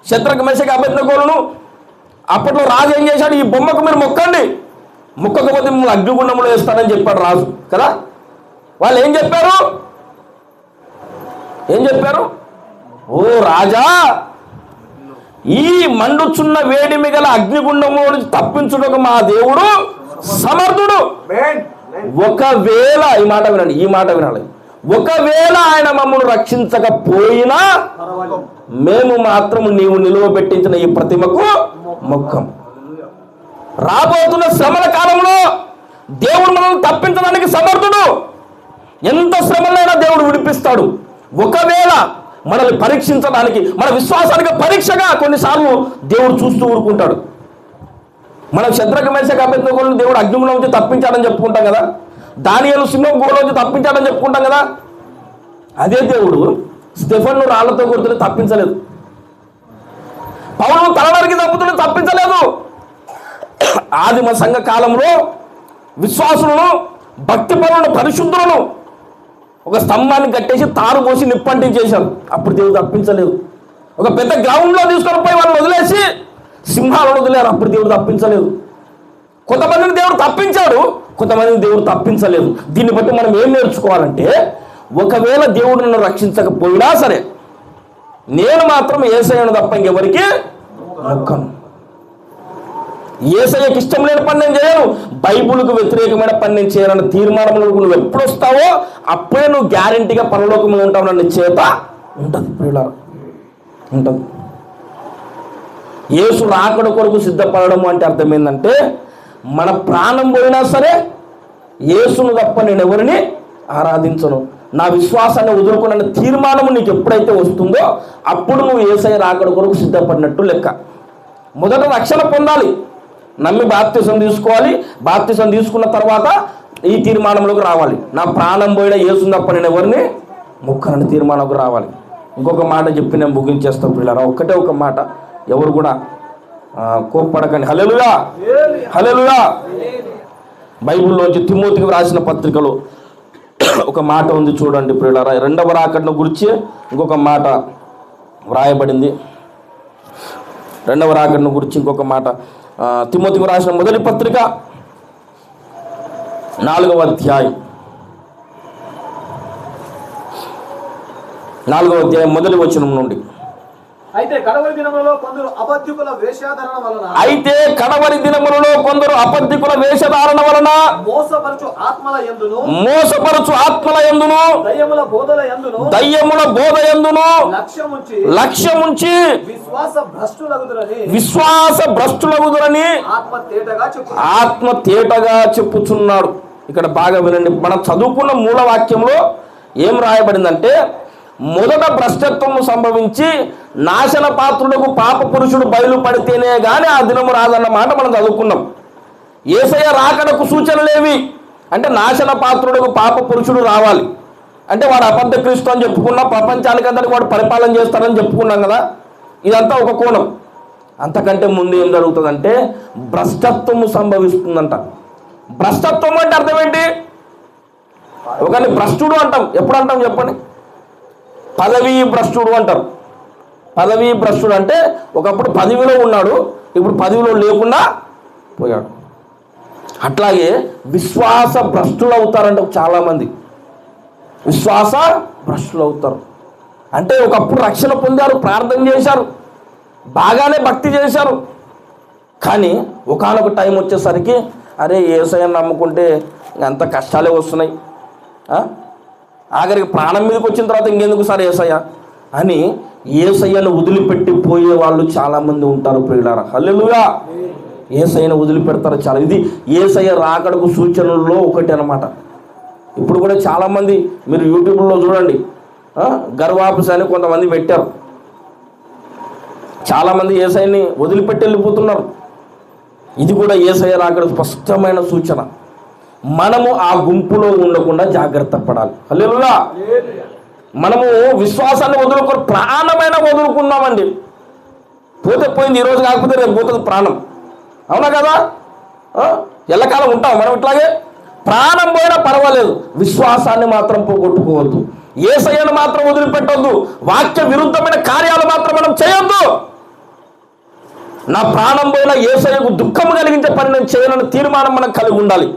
C: శత్రుఘ్న మేషక అబేద్నెగోలను అప్పట్లో రాజు ఏం చేశాడు, ఈ బొమ్మకు మీరు మొక్కండి, మొక్కకపోతే మిమ్మల్ని అగ్నిగుండంలో వేస్తానని చెప్పాడు రాజు కదా. వాళ్ళు ఏం చెప్పారు? ఓ రాజా, ఈ మండుచున్న వేడిమి గల అగ్నిగుండంలో నుంచి తప్పించుటకు మా దేవుడు సమర్థుడు. ఒకవేళ ఈ మాట వినాలి, ఒకవేళ ఆయన మమ్మల్ని రక్షించకపోయినా మేము మాత్రం నీవు నిలువ పెట్టించిన ఈ ప్రతిమకు మొక్కం. రాబోతున్న శ్రమల కాలంలో దేవుడు మనల్ని తప్పించడానికి సమర్థుడు. ఎంత శ్రమలైనా దేవుడు విడిపిస్తాడు. ఒకవేళ మనల్ని పరీక్షించడానికి, మన విశ్వాసానికి పరీక్షగా కొన్నిసార్లు దేవుడు చూస్తూ ఊరుకుంటాడు. మనం శత్రుఘ్న మేషక అబేద్నెగోలను దేవుడు అగ్నిగుండం నుంచి తప్పించాడని చెప్పుకుంటాం కదా, దానియేలు సింహం గుహలో నుంచి తప్పించాడని చెప్పుకుంటాం కదా. అదే దేవుడు స్టెఫెన్ను రాళ్లతో కొడుతూ తప్పించలేదు, పౌలు తలనరికి తప్పుతుంటే తప్పించలేదు. ఆదిమ సంఘ కాలంలో విశ్వాసులను, భక్తి పరులను, పరిశుద్ధులను ఒక స్తంభాన్ని కట్టేసి తారు పోసి నిప్పంటించేశారు. అప్పుడు దేవుడు తప్పించలేదు. ఒక పెద్ద గ్రౌండ్లో తీసుకొని పోయి వాళ్ళని వదిలేసి సింహాలను వదిలేరు. అప్పుడు దేవుడు తప్పించలేదు. కొంతమందిని దేవుడు తప్పించాడు, కొంతమందిని దేవుడు తప్పించలేదు. దీన్ని బట్టి మనం ఏం నేర్చుకోవాలంటే, ఒకవేళ దేవుడు నన్ను రక్షించకపోయినా సరే నేను మాత్రం యేసయ్యను తప్ప ఇంకెవరికి మొక్కను. యేసయ్యకి ఇష్టం లేని పని నేను చేయను, బైబిల్కు వ్యతిరేకమైన పని నేను చేయనన్న తీర్మానంలో నువ్వు ఎప్పుడు వస్తావో అప్పుడే నువ్వు గ్యారెంటీగా పరలోకంలో ఉంటావు అన్న చేత ఉంటుంది ప్రియులారా, ఉంటుంది. యేసు రాకడ కొరకు సిద్ధపడడం అంటే అర్థం ఏంటంటే, మన ప్రాణం పోయినా సరే యేసును తప్ప నేను ఎవరిని ఆరాధించను, నా విశ్వాసాన్ని వదులుకున్న తీర్మానం నీకు ఎప్పుడైతే వస్తుందో అప్పుడు నువ్వు యేసయ్య రాకడ కొరకు సిద్ధపడినట్టు లెక్క. మొదట రక్షణ పొందాలి, నమ్మి బాప్తిసం తీసుకోవాలి. బాప్తిసం తీసుకున్న తర్వాత ఈ తీర్మానంలోకి రావాలి, నా ప్రాణం పోయిన యేసును తప్ప నేను ఎవరిని మొక్కనని తీర్మానంలోకి రావాలి. ఇంకొక మాట చెప్పి నేను ముగించేస్తాను పిల్లరా, ఒక్కటే ఒక మాట, ఎవరు కూడా కోప్పడకండి. హల్లెలూయా, హల్లెలూయా. బైబిల్లోంచి తిమోతికి రాసిన పత్రికలో ఒక మాట ఉంది చూడండి ప్రియులారా. రెండవ రాకడను గురించి ఇంకొక మాట వ్రాయబడింది. రెండవ రాకడను గురించి ఇంకొక మాట తిమోతికి రాసిన మొదటి పత్రిక 4వ అధ్యాయం 4వ అధ్యాయం మొదటి వచనం నుండి
D: అయితే కడవరి దినములలో కొందరు అబద్ధికుల వేషధారణ వలన మోసపరచు ఆత్మల యందును దయ్యముల బోధ యందును లక్ష్యముంచి విశ్వాస భ్రష్టులగుదురని ఆత్మ తేటగా చెప్పుచున్నాడు. ఇక్కడ బాగా వినండి. మనం చదువుకున్న మూల వాక్యంలో ఏం రాయబడిందంటే, మొదట భ్రష్టత్వము సంభవించి నాశన పాత్రులకు పాప పురుషుడు బయలుపడితేనే గాని ఆ దినము రాదన్న మాట మనం చదువుకున్నాం. యేసయ్య రాకడకు సూచనలేవి అంటే నాశన పాత్రులకు పాప పురుషుడు రావాలి అంటే వాడు అబద్ధ క్రీస్తు అని చెప్పుకున్నాం, ప్రపంచానికి అందరికి వాడు పరిపాలన చేస్తారని చెప్పుకున్నాం కదా. ఇదంతా ఒక కోణం. అంతకంటే ముందు ఏం జరుగుతుందంటే భ్రష్టత్వము సంభవిస్తుందంట. భ్రష్టత్వం అంటే అర్థం ఏంటి? ఒకరిని భ్రష్టుడు అంటాం. ఎప్పుడు అంటాం చెప్పండి? పదవీ భ్రష్టుడు అంటారు. పదవీ భ్రష్టుడు అంటే ఒకప్పుడు పదవిలో ఉన్నాడు, ఇప్పుడు పదవిలో లేకుండా పోయాడు. అట్లాగే విశ్వాస భ్రష్టులు అవుతారంట చాలామంది. విశ్వాస భ్రష్టులు అవుతారు అంటే ఒకప్పుడు రక్షణ పొందారు, ప్రార్థన చేశారు, బాగానే భక్తి చేశారు, కానీ ఒకానొక టైం వచ్చేసరికి అరే యేసయ్యను నమ్ముకుంటే అంత కష్టాలే వస్తున్నాయి, ఆఖరికి ప్రాణం మీదకి వచ్చిన తర్వాత ఇంకెందుకు సార్ యేసయ్య అని యేసయ్యను వదిలిపెట్టి పోయే వాళ్ళు చాలామంది ఉంటారు ప్రియులారా. హల్లెలూయా. యేసయ్యను వదిలిపెడతారు చాలా. ఇది యేసయ్య రాకడకు సూచనల్లో ఒకటి అన్నమాట. ఇప్పుడు కూడా చాలామంది మీరు యూట్యూబ్లో చూడండి, గర్వాపస్ అని కొంతమంది పెట్టారు. చాలామంది యేసయ్యని వదిలిపెట్టి వెళ్ళిపోతున్నారు. ఇది కూడా యేసయ్య రాకడ స్పష్టమైన సూచన. మనము ఆ గుంపులో ఉండకుండా జాగ్రత్త పడాలి. హల్లెలూయా. మనము విశ్వాసాన్ని వదులుకొని ప్రాణమైన వదులుకున్నామండి. పోతే పోయింది, ఈరోజు కాకపోతే రేపు పోతుంది ప్రాణం. అవునా కదా? ఎల్లకాలం ఉంటాం మనం ఇట్లాగే. ప్రాణం పోయినా పర్వాలేదు, విశ్వాసాన్ని మాత్రం పోగొట్టుకోవద్దు. యేసయ్యను మాత్రం వదిలిపెట్టొద్దు. వాక్య విరుద్ధమైన కార్యాలు మాత్రం మనం చేయొద్దు. నా ప్రాణం పోయినా యేసయ్యకు దుఃఖం కలిగించే పని నేను చేయనని తీర్మానం మనం కలిగి ఉండాలి.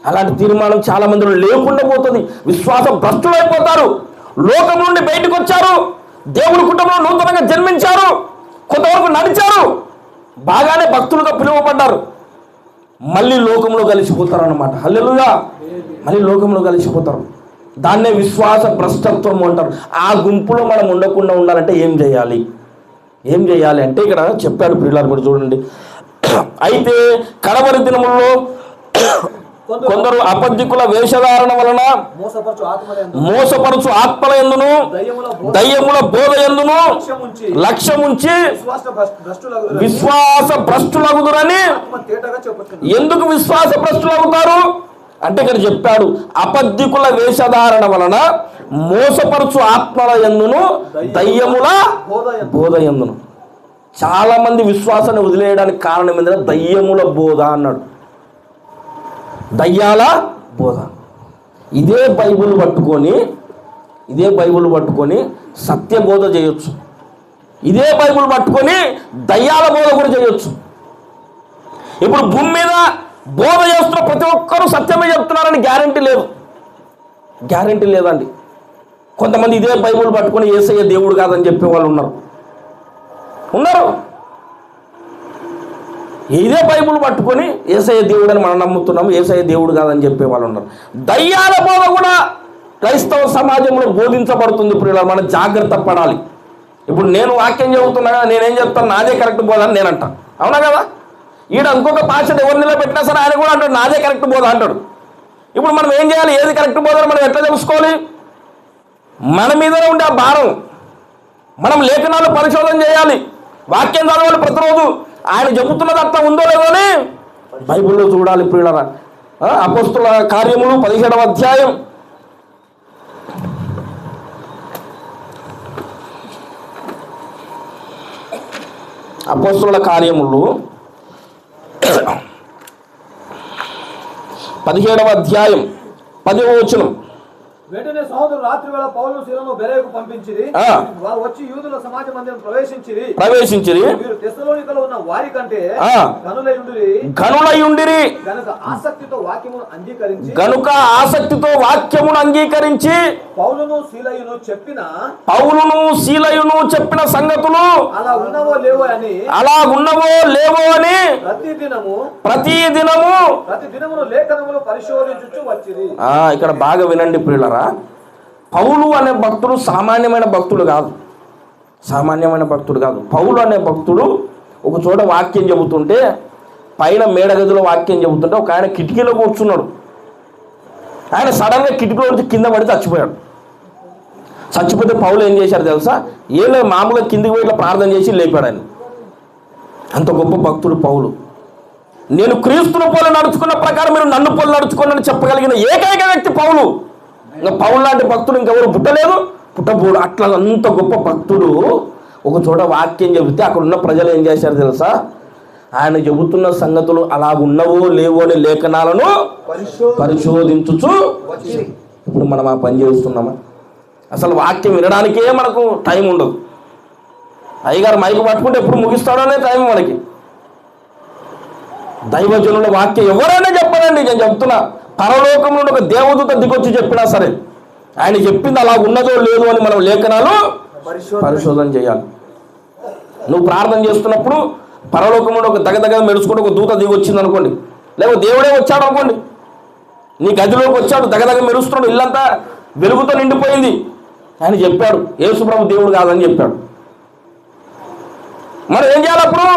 D: అలాంటి తీర్మానం చాలా మందిలో లేకుండా పోతుంది. విశ్వాస భ్రష్టులైపోతారు. లోకం నుండి బయటకు వచ్చారు, దేవుడి కుటుంబంలో నూతనంగా జన్మించారు, కొంతవరకు నడిచారు, బాగానే భక్తులుగా పిలువబడ్డారు, మళ్ళీ లోకంలో కలిసిపోతారు అన్నమాట. హల్లెలూయా. మళ్ళీ లోకంలో కలిసిపోతారు. దాన్నే విశ్వాస భ్రష్టత్వం అంటారు. ఆ గుంపులో మనం ఉండకుండా ఉండాలంటే ఏం చేయాలి? ఏం చేయాలి అంటే ఇక్కడ చెప్పాడు ప్రియులారు కూడా చూడండి. అయితే కడవరి దినములలో కొందరు అబద్ధికుల వేషధారణ వలన మోసపరచు ఆత్మల యందును దయ్యముల బోధ యందును లక్ష్యముంచి విశ్వాస భ్రష్టులగుదురని. ఎందుకు విశ్వాస భ్రష్టులగుతారు అంటే ఇక్కడ చెప్పాడు, అబద్ధికుల వేషధారణ వలన మోసపరచు ఆత్మల యందును దయ్యముల బోధ యందును. చాలా మంది విశ్వాసాన్ని వదిలేయడానికి కారణం ఏంటంటే దయ్యముల బోధ అన్నాడు. దయ్యాల బోధ. ఇదే బైబిల్ పట్టుకొని సత్య బోధ చేయొచ్చు. ఇదే బైబిల్ పట్టుకొని దయ్యాల బోధ కూడా చేయొచ్చు. ఇప్పుడు భూమి మీద బోధ చేస్తున్న ప్రతి ఒక్కరూ సత్యమే చెప్తున్నారని గ్యారంటీ లేదండి. కొంతమంది ఇదే బైబిల్ పట్టుకొని యేసయ్య దేవుడు కాదని చెప్పే వాళ్ళు ఉన్నారు. ఇదే బైబిల్ పట్టుకొని యేసయ్య దేవుడు అని మనం నమ్ముతున్నాము, యేసయ్య దేవుడు కాదని చెప్పే వాళ్ళు ఉన్నారు. దయ్యాల బోధ కూడా క్రైస్తవ సమాజంలో బోధించబడుతుంది. ఇప్పుడు ఇలా మనం జాగ్రత్త పడాలి. ఇప్పుడు నేను వాక్యం చెబుతున్నా కదా, నేనేం చెప్తాను, నాదే కరెక్ట్ బోధ అని నేనంటా. అవునా కదా? ఈడ ఇంకొక పాస్టర్ ఎవరు నిలబెట్టినా సరే ఆయన కూడా అంటాడు నాదే కరెక్ట్ బోధ అంటాడు. ఇప్పుడు మనం ఏం చేయాలి? ఏది కరెక్ట్ బోధ మనం ఎట్లా తెలుసుకోవాలి? మన మీదనే ఉండే ఆ భారం. మనం లేఖనాలు పరిశోధన చేయాలి, వాక్యం చదవాలి ప్రతిరోజు. ఆయన చెబుతున్నది అర్థం ఉందో లేదో అని బైబిల్లో చూడాలి ప్రియులారా. అపోస్తుల కార్యములు 17వ అధ్యాయం 17వ అధ్యాయం 10వ వచనం.
E: వెంటనే సహోదరులు రాత్రి వేళ పౌలును సీలను బెరేకు పంపించిరి. వారు వచ్చి యూదుల సమాజ మందిరం ప్రవేశించిరి. వీరు తెస్సలోనికలో ఉన్న వారి కంటే ఘనులయుండిరి గనుక ఆసక్తితో వాక్యమును అంగీకరించి పౌలును శీలయును చెప్పిన సంగతులు అలా ఉన్నవో లేవో అని ప్రతిదినము లేఖనములు పరిశోధించుచు వచ్చిరి.
C: ఇక్కడ బాగా వినండి ప్రియులారా, పౌలు అనే భక్తుడు సామాన్యమైన భక్తుడు కాదు. పౌలు అనే భక్తుడు ఒక చోట వాక్యం చెబుతుంటే, పైన మేడగదిలో వాక్యం చెబుతుంటే ఒక ఆయన కిటికీలో కూర్చున్నాడు. ఆయన సడన్గా కిటికీలో నుంచి కింద పడి చచ్చిపోతే పౌలు ఏం చేశారు తెలుసా? ఏం లేదు, మామూలుగా కిందికి పోయి ఇట్లా ప్రార్థన చేసి లేపాడు ఆయన. అంత గొప్ప భక్తుడు పౌలు. నేను క్రీస్తుని పోలి నడుచుకున్న ప్రకారం మీరు నన్ను పోలి నడుచుకోండి చెప్పగలిగిన ఏకైక వ్యక్తి పౌలు. ఇంకా పౌలు లాంటి భక్తుడు ఇంకెవరు పుట్టబోడు. అట్లా అంత గొప్ప భక్తుడు ఒక చోట వాక్యం చెబితే అక్కడ ఉన్న ప్రజలు ఏం చేశారు తెలుసా? ఆయన చెబుతున్న సంగతులు అలా ఉన్నవో లేవో అనే లేఖనాలను పరిశోధించుచు. ఇప్పుడు మనం ఆ పని చేస్తున్నామా? అసలు వాక్యం వినడానికే మనకు టైం ఉండదు. అయ్యగారు మైకు పట్టుకుంటే ఎప్పుడు ముగిస్తాడో అనే టైం మనకి. దైవజనుల వాక్యం ఎవరైనా చెప్పాలండి, నేను చెప్తున్నా. పరలోకం నుండి ఒక దేవదూత దిగొచ్చి చెప్పినా సరే ఆయన చెప్పింది అలా ఉన్నదో లేదో అని మనం లేఖనాలు పరిశోధన చేయాలి. నువ్వు ప్రార్థన చేస్తున్నప్పుడు పరలోకం నుండి ఒక దగదగ మెరుచుకుంటూ ఒక దూత దిగొచ్చింది అనుకోండి, లేకపోతే దేవుడే వచ్చాడు అనుకోండి, నీ గదిలోకి వచ్చాడు, దగదగ మెరుస్తున్నాడు, ఇల్లంతా వెలుగుతో నిండిపోయింది. ఆయన చెప్పాడు యేసుప్రభు దేవుడు కాదని చెప్పాడు. మరి ఏం చేయాలి అప్పుడు?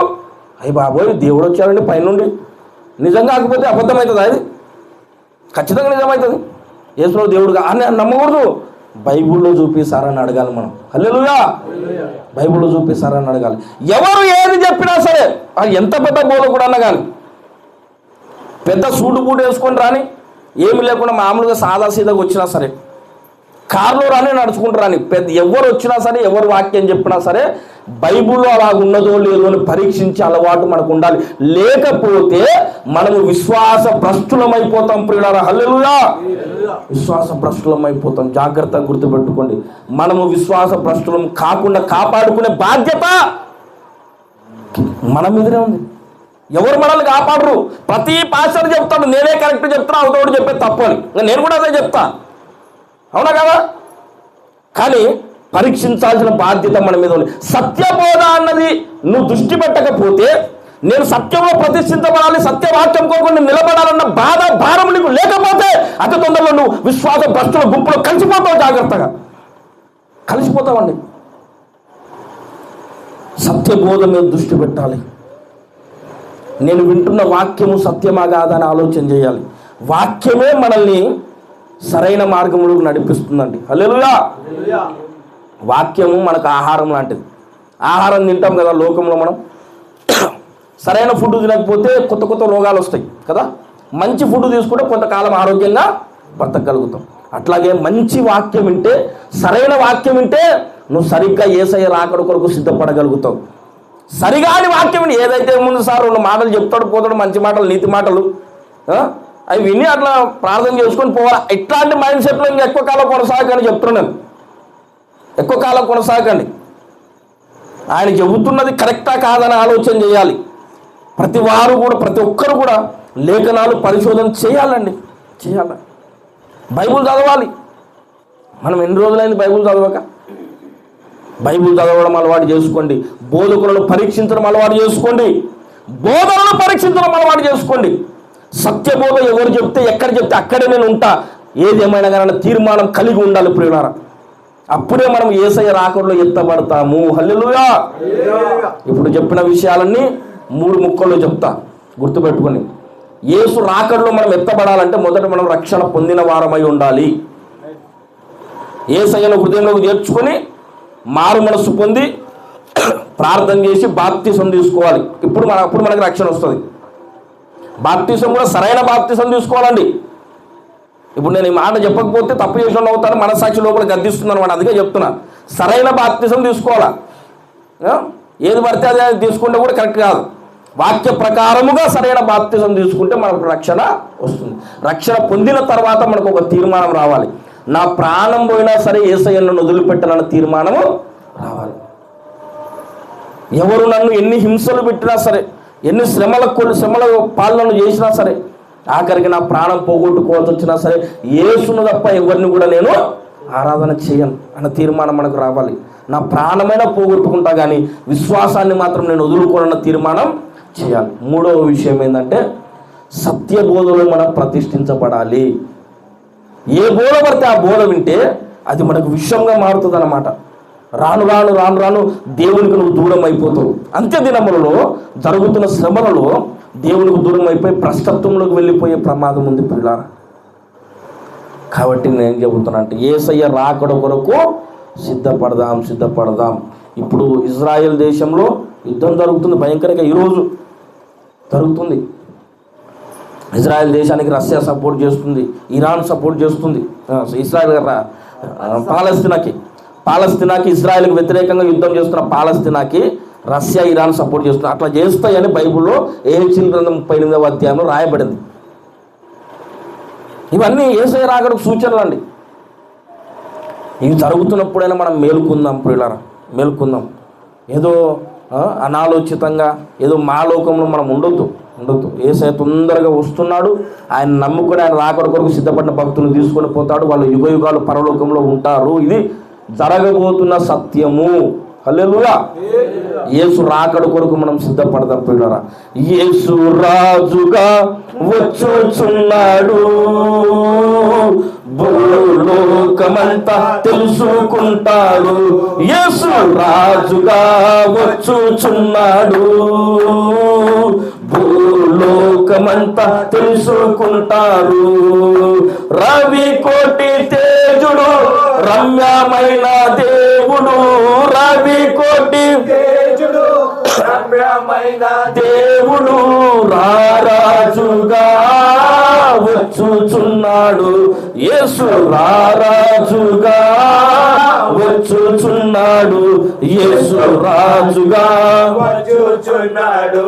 C: అయ్యి బాబోయ్ దేవుడు వచ్చాడండి పైనుండి, నిజం కాకపోతే అబద్ధమవుతుంది. అది ఖచ్చితంగా నిజమవుతుంది. యేసుప్రభు దేవుడు అని నమ్మకూడదు. బైబిల్లో చూపిస్తారని అడగాలి మనం. హల్లెలూయా. బైబిల్లో చూపిస్తారని అడగాలి. ఎవరు ఏది చెప్పినా సరే, అది ఎంత పెద్ద బోధకుడు అన్నా కానీ, పెద్ద సూటు బూటు వేసుకొని రాని, ఏమి లేకుండా మామూలుగా సాదాసీదాగా వచ్చినా సరే, కారులో రాని నడుచుకుంటూ రాని, పెద్ద ఎవరు వచ్చినా సరే, ఎవరు వాక్యం చెప్పినా సరే, బైబిల్లో అలా ఉన్నదో లేదో అని పరీక్షించే అలవాటు మనకు ఉండాలి. లేకపోతే మనము విశ్వాస భ్రష్టులమైపోతాం ప్రియులారా. హల్లెలూయా. విశ్వాస భ్రష్టులమైపోతాం. జాగ్రత్తగా గుర్తుపెట్టుకోండి. మనము విశ్వాస భ్రష్టులం కాకుండా కాపాడుకునే బాధ్యత మన మీదనే ఉంది. ఎవరు మనల్ని కాపాడరు. ప్రతి పాస్టర్ చెప్తాడు నేనే కరెక్ట్ చెప్తున్నా, అవతోడు చెప్పేది తప్పు అని. నేను కూడా అదే చెప్తా, అవునా కదా? కానీ పరీక్షించాల్సిన బాధ్యత మన మీద ఉంది. సత్యబోధ అన్నది నువ్వు దృష్టి పెట్టకపోతే, నేను సత్యంలో ప్రతిష్ఠించబడాలి, సత్యవాక్యం కోరుకుని నిలబడాలన్న బాధ భారం నీకు లేకపోతే అతి తొందరలో నువ్వు విశ్వాస భ్రష్టుల గుంపులో కలిసిపోతావు. జాగ్రత్తగా కలిసిపోతావండి. సత్యబోధ మీద దృష్టి పెట్టాలి. నేను వింటున్న వాక్యము సత్యమా కాదా అని ఆలోచన చేయాలి. వాక్యమే మనల్ని సరైన మార్గంలోకి నడిపిస్తుందండి. హల్లెలూయా. వాక్యము మనకు ఆహారం లాంటిది. ఆహారం తింటాం కదా లోకంలో మనం. సరైన ఫుడ్ తినకపోతే కొత్త కొత్త రోగాలు వస్తాయి కదా. మంచి ఫుడ్ తీసుకుంటే కొంతకాలం ఆరోగ్యంగా బ్రతకగలుగుతాం. అట్లాగే మంచి వాక్యం వింటే, సరైన వాక్యం వింటే నువ్వు సరిగ్గా యేసయ్య రాకడ కొరకు సిద్ధపడగలుగుతావు. సరిగాని వాక్యం ఏదైతే ముందు సార్ 2 మాటలు చెప్తాడు పోతాడు, మంచి మాటలు, నీతి మాటలు, అవి విని అట్లా ప్రార్థన చేసుకొని పోవాలి. ఇట్లాంటి మైండ్ సెట్లో ఇంకా ఎక్కువ కాలం కొనసాగని చెప్తున్నాను. ఎక్కువ కాలం కొనసాగండి. ఆయన చెబుతున్నది కరెక్టా కాదని ఆలోచన చేయాలి. ప్రతి ఒక్కరు కూడా లేఖనాలు పరిశోధన చేయాలండి. చేయాలి. బైబుల్ చదవాలి. మనం ఎన్ని రోజులైంది బైబుల్ చదవక? బైబుల్ చదవడం అలవాటు చేసుకోండి. బోధకులను పరీక్షించడం అలవాటు చేసుకోండి. బోధనను పరీక్షించడం అలవాటు చేసుకోండి. సత్యబోధ ఎవరు చెప్తే, ఎక్కడ చెప్తే అక్కడే నేను ఉంటా, ఏదేమైనా కానీ తీర్మానం కలిగి ఉండాలి ప్రియులారా. అప్పుడే మనం యేసయ్య రాకడలో ఎత్తబడతాము. హల్లెలూయా. ఇప్పుడు చెప్పిన విషయాలన్నీ 3 ముక్కల్లో చెప్తా, గుర్తుపెట్టుకొని. యేసు రాకడలో మనం ఎత్తబడాలంటే మొదట మనం రక్షణ పొందిన వారమై ఉండాలి. యేసయ్యను హృదయంలోకి చేర్చుకొని మారు మనసు పొంది ప్రార్థన చేసి బాప్తిసం తీసుకోవాలి. అప్పుడు మనకు రక్షణ వస్తుంది. బాప్తిసం కూడా సరైన బాప్తిసం తీసుకోవాలండి. ఇప్పుడు నేను ఈ మాట చెప్పకపోతే తప్పు చేసిన అవుతాను, మనసాక్షి లోపల గద్దిస్తున్నాను అనమాట. అందుకే చెప్తున్నా, సరైన బాప్తిసం తీసుకోవాలా. ఏది పడితే అది తీసుకుంటే కూడా కరెక్ట్ కాదు. వాక్య ప్రకారముగా సరైన బాప్తిసం తీసుకుంటే మనకు రక్షణ వస్తుంది. రక్షణ పొందిన తర్వాత మనకు ఒక తీర్మానం రావాలి. నా ప్రాణం పోయినా సరే యేసయ్య నన్ను వదిలిపెట్టాలన్న తీర్మానము రావాలి. ఎవరు నన్ను ఎన్ని హింసలు పెట్టినా సరే, ఎన్ని శ్రమల పాలనలు చేసినా సరే, ఆఖరికి నా ప్రాణం పోగొట్టుకోవాల్సి వచ్చినా సరే యేసును తప్ప ఎవరిని కూడా నేను ఆరాధన చేయను అన్న తీర్మానం మనకు రావాలి. నా ప్రాణమైనా పోగొట్టుకుంటా కానీ విశ్వాసాన్ని మాత్రం నేను వదులుకోనన్న తీర్మానం చేయాలి. మూడవ విషయం ఏంటంటే సత్య బోధలో మనం ప్రతిష్ఠించబడాలి. ఏ బోధ పడితే ఆ బోధ వింటే అది మనకు విషయంగా మారుతుంది అన్నమాట. రాను రాను రాను రాను దేవునికి నువ్వు దూరం అయిపోతావు. అంత్య దినములలో జరుగుతున్న శ్రమలలో దేవునికి దూరం అయిపోయి భ్రష్టత్వంలోకి వెళ్ళిపోయే ప్రమాదం ఉంది పిల్లారా. కాబట్టి నేను చెబుతున్నా అంటే యేసయ్య రాకడ కొరకు సిద్ధపడదాం. ఇప్పుడు ఇజ్రాయెల్ దేశంలో యుద్ధం జరుగుతుంది భయంకరంగా, ఈరోజు జరుగుతుంది. ఇజ్రాయెల్ దేశానికి రష్యా సపోర్ట్ చేస్తుంది, ఇరాన్ సపోర్ట్ చేస్తుంది. ఇజ్రాయెల్ పాలస్తీనాకి ఇజ్రాయెల్కి వ్యతిరేకంగా యుద్ధం చేస్తున్న పాలస్తీనాకి రష్యా ఇరాన్ సపోర్ట్ చేస్తున్నారు. అట్లా చేస్తాయని బైబిల్లో ఏహెచ్కేలు గ్రంథం 38వ అధ్యాయంలో రాయబడింది. ఇవన్నీ యేసయ్య రాకడకు సూచనలు అండి. ఇవి జరుగుతున్నప్పుడైనా మనం మేలుకుందాం ప్రియులారా, మేలుకుందాం. ఏదో అనాలోచితంగా ఏదో మా లోకంలో మనం ఉండొద్దు. యేసయ్య తొందరగా వస్తున్నాడు. ఆయన నమ్ముకుని ఆయన రాకడ కొరకు సిద్ధపడిన భక్తులను తీసుకొని పోతాడు. వాళ్ళు యుగ యుగాలు పరలోకంలో ఉంటారు. ఇది జరగబోతున్న సత్యము. హల్లెలూయా. యేసు రాకడ కొరకు మనం సిద్ధపడదాం పిల్లరా. యేసు రాజుగా వచ్చుచున్నాడు, భూలోకమంతా తెలుసుకుంటాడు. యేసు రాజుగా వచ్చుచున్నాడు, భూలోకమంతా తెలుసుకుంటారు. రవి కోటి తేజుడు, రమ్యమైన దేవుడు, రవి కోటి తేజుడు, రమ్యమైన దేవుడు రారాజుగా వచ్చుచున్నాడు. యేసు రారాజుగా వచ్చుచున్నాడు, యేసు రాజుగా వచ్చుచున్నాడు.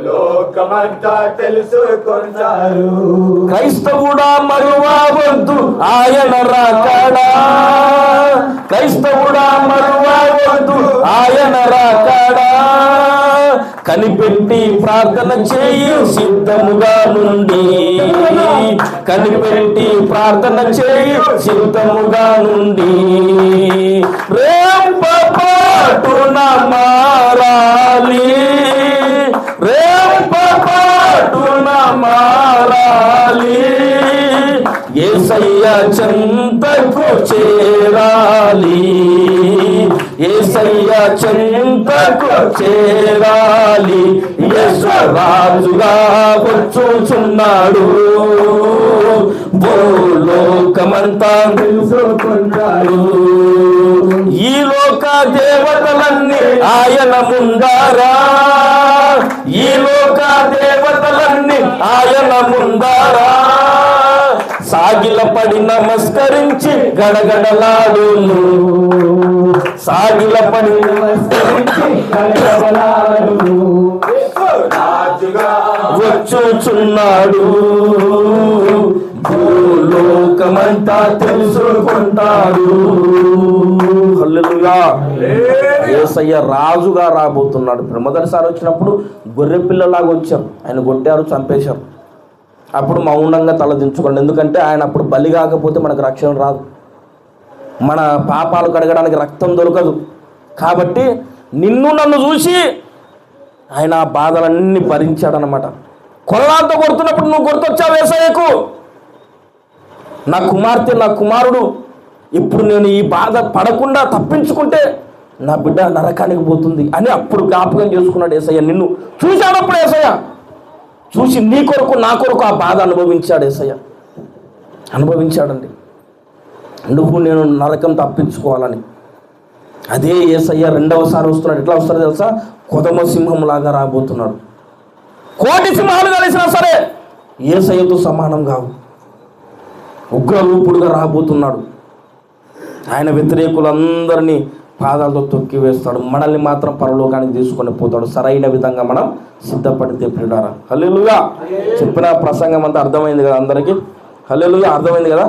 C: లోకమంతా తెలుసుకుంటారు. క్రైస్తవుడా మరువవద్దు ఆయన రాకడా, క్రైస్తవుడా మరువవద్దు ఆయన రాకడా. కనిపెట్టి ప్రార్థన చేయి సిద్ధముగా నుండి, కనిపెట్టి ప్రార్థన చేయి సిద్ధముగా నుండి. రేపపాటున మారాలి, రేపపాటున మారాలి. యేసయ్య చెంతకు చేరాలి, యేసయ్య చెంతకు చేరాలి. యేసు రాజుగా వచ్చుచున్నాడు, భూలోకమంతా తెలుసుకుంటాడు. ఈ లోక దేవతలన్నీ ఆయన ముందారా, ఈ లోక దేవతలన్నీ ఆయన ముందారా. సాగిలపడి నమస్కరించి గడగడలాడును, సాగిలపడి నమస్కరించి గడగడలాడును. వచ్చుచున్నాడు, భూలోకమంతా తెలుసుకుంటాడు. హల్లెలూయా. యేసయ్య రాజుగా రాబోతున్నాడు. ఇప్పుడు మొదటిసారి వచ్చినప్పుడు గొర్రె పిల్లలాగా వచ్చారు, ఆయన కొట్టారు, చంపేశారు. అప్పుడు మౌనంగా తలదించుకోండి, ఎందుకంటే ఆయన అప్పుడు బలి కాకపోతే మనకు రక్షణ రాదు, మన పాపాలు కడగడానికి రక్తం దొరకదు. కాబట్టి నిన్ను నన్ను చూసి ఆయన ఆ బాధలన్నీ భరించాడనమాట. కొరడాలతో కొడుతున్నప్పుడు నువ్వు గుర్తొచ్చావు యేసయ్యకు, నా కుమార్తె నా కుమారుడు ఇప్పుడు నేను ఈ బాధ పడకుండా తప్పించుకుంటే నా బిడ్డ నరకానికి పోతుంది అని అప్పుడు జ్ఞాపకం చేసుకున్నాడు యేసయ్య. నిన్ను చూశాడప్పుడు యేసయ్య, చూసి నీ కొరకు నా కొరకు ఆ బాధ అనుభవించాడు యేసయ్య, అనుభవించాడండి. నువ్వు నేను నరకం తప్పించుకోవాలని. అదే యేసయ్య రెండవసారి వస్తున్నాడు. ఎట్లా వస్తాడో తెలుసా? కొదమ సింహంలాగా రాబోతున్నాడు. కోటి సింహాలు కలిసినా సరే యేసయ్యతో సమానం కావు. ఉగ్రరూపుడుగా రాబోతున్నాడు. ఆయన వ్యతిరేకులందరినీ పాదాలతో తొక్కి వేస్తాడు, మనల్ని మాత్రం పరలోకానికి తీసుకొని పోతాడు. సరైన విధంగా మనం సిద్ధపడితే ప్రియులారా. హల్లెలూయా. చెప్పిన ప్రసంగం అంతా అర్థమైంది కదా అందరికీ? హల్లెలూయా, అర్థమైంది కదా.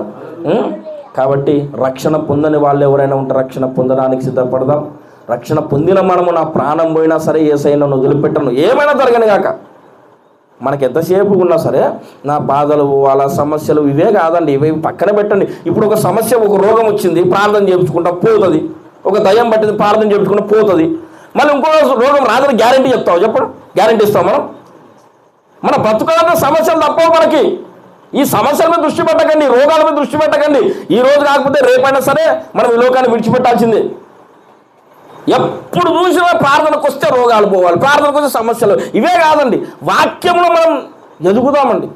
C: కాబట్టి రక్షణ పొందని వాళ్ళు ఎవరైనా ఉంటే రక్షణ పొందడానికి సిద్ధపడదాం. రక్షణ పొందిన మనము నా ప్రాణం పోయినా సరే యేసయ్య నన్ను వదిలిపెట్టను, ఏమైనా జరగని కాక. మనకి ఎంతసేపు ఉన్నా సరే నా బాధలు వాళ్ళ సమస్యలు ఇవే కాదండి, ఇవి పక్కన పెట్టండి. ఇప్పుడు ఒక సమస్య, ఒక రోగం వచ్చింది, ప్రార్థన చేయించుకుంటా పోతుంది. ఒక దయ్యం పట్టింది, ప్రార్థన చేయించుకుంటా పోతుంది. మళ్ళీ ఇంకో రోగం రాదని గ్యారంటీ చెప్తావు? చెప్పండి, గ్యారంటీ ఇస్తాం మనం? మన బతుకాలంటే సమస్యలు తప్పవు మనకి. ఈ సమస్యల మీద దృష్టి పెట్టకండి, రోగాల మీద దృష్టి పెట్టకండి. ఈ రోజు కాకపోతే రేపైనా సరే మనం ఈ లోకాన్ని విడిచిపెట్టాల్సిందే. ఎప్పుడు చూసినా ప్రార్థనకు వస్తే రోగాలు పోవాలి, ప్రార్థనకు వస్తే సమస్యలు, ఇవే కాదండి. వాక్యంలో మనం ఎదుగుదామండి.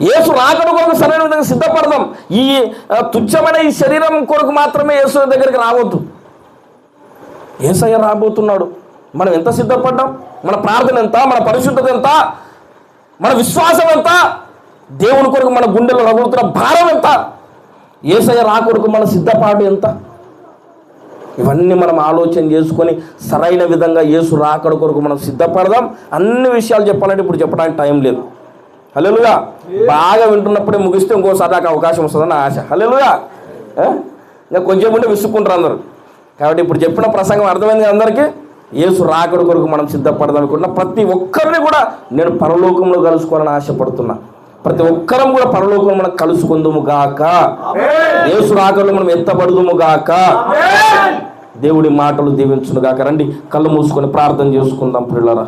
C: యేసు రాకడ కొరకు సరైన విధంగా సిద్ధపడదాం. ఈ తుచ్చమైన ఈ శరీరం కొరకు మాత్రమే యేసు దగ్గరికి రావద్దు. యేసయ్య రాబోతున్నాడు. మనం ఎంత సిద్ధపడ్డాం? మన ప్రార్థన ఎంత? మన పరిశుద్ధత ఎంత? మన విశ్వాసం ఎంత? దేవుని కొరకు మన గుండెలో రగులుతున్న భారం ఎంత? యేసయ్య రాకొరకు మన సిద్ధపాటు ఎంత? ఇవన్నీ మనం ఆలోచన చేసుకొని సరైన విధంగా యేసు రాకడ కొరకు మనం సిద్ధపడదాం. అన్ని విషయాలు చెప్పాలంటే ఇప్పుడు చెప్పడానికి టైం లేదు. హల్లెలూయా. బాగా వింటున్నప్పుడే ముగిస్తే ఇంకోసారి నాకు అవకాశం వస్తుందని ఆశ. హల్లెలూయా. ఇంకా కొంచెం ఉంటే విసుక్కుంటారు అందరు. కాబట్టి ఇప్పుడు చెప్పిన ప్రసంగం అర్థమైంది అందరికీ. యేసు రాకడ కొరకు మనం సిద్ధపడదాం అనుకుంటున్నా. ప్రతి ఒక్కరిని కూడా నేను పరలోకంలో కలుసుకోవాలని ఆశపడుతున్నా. ప్రతి ఒక్కరం కూడా పరలోకంలో మనం కలుసుకుందుము గాక. యేసు రాకడలో మనం ఎత్తబడుదుము గాక. దేవుడి మాటలు దీవించును గాక. రండి, కళ్ళు మూసుకొని ప్రార్థన చేసుకుందాం ప్రియులారా.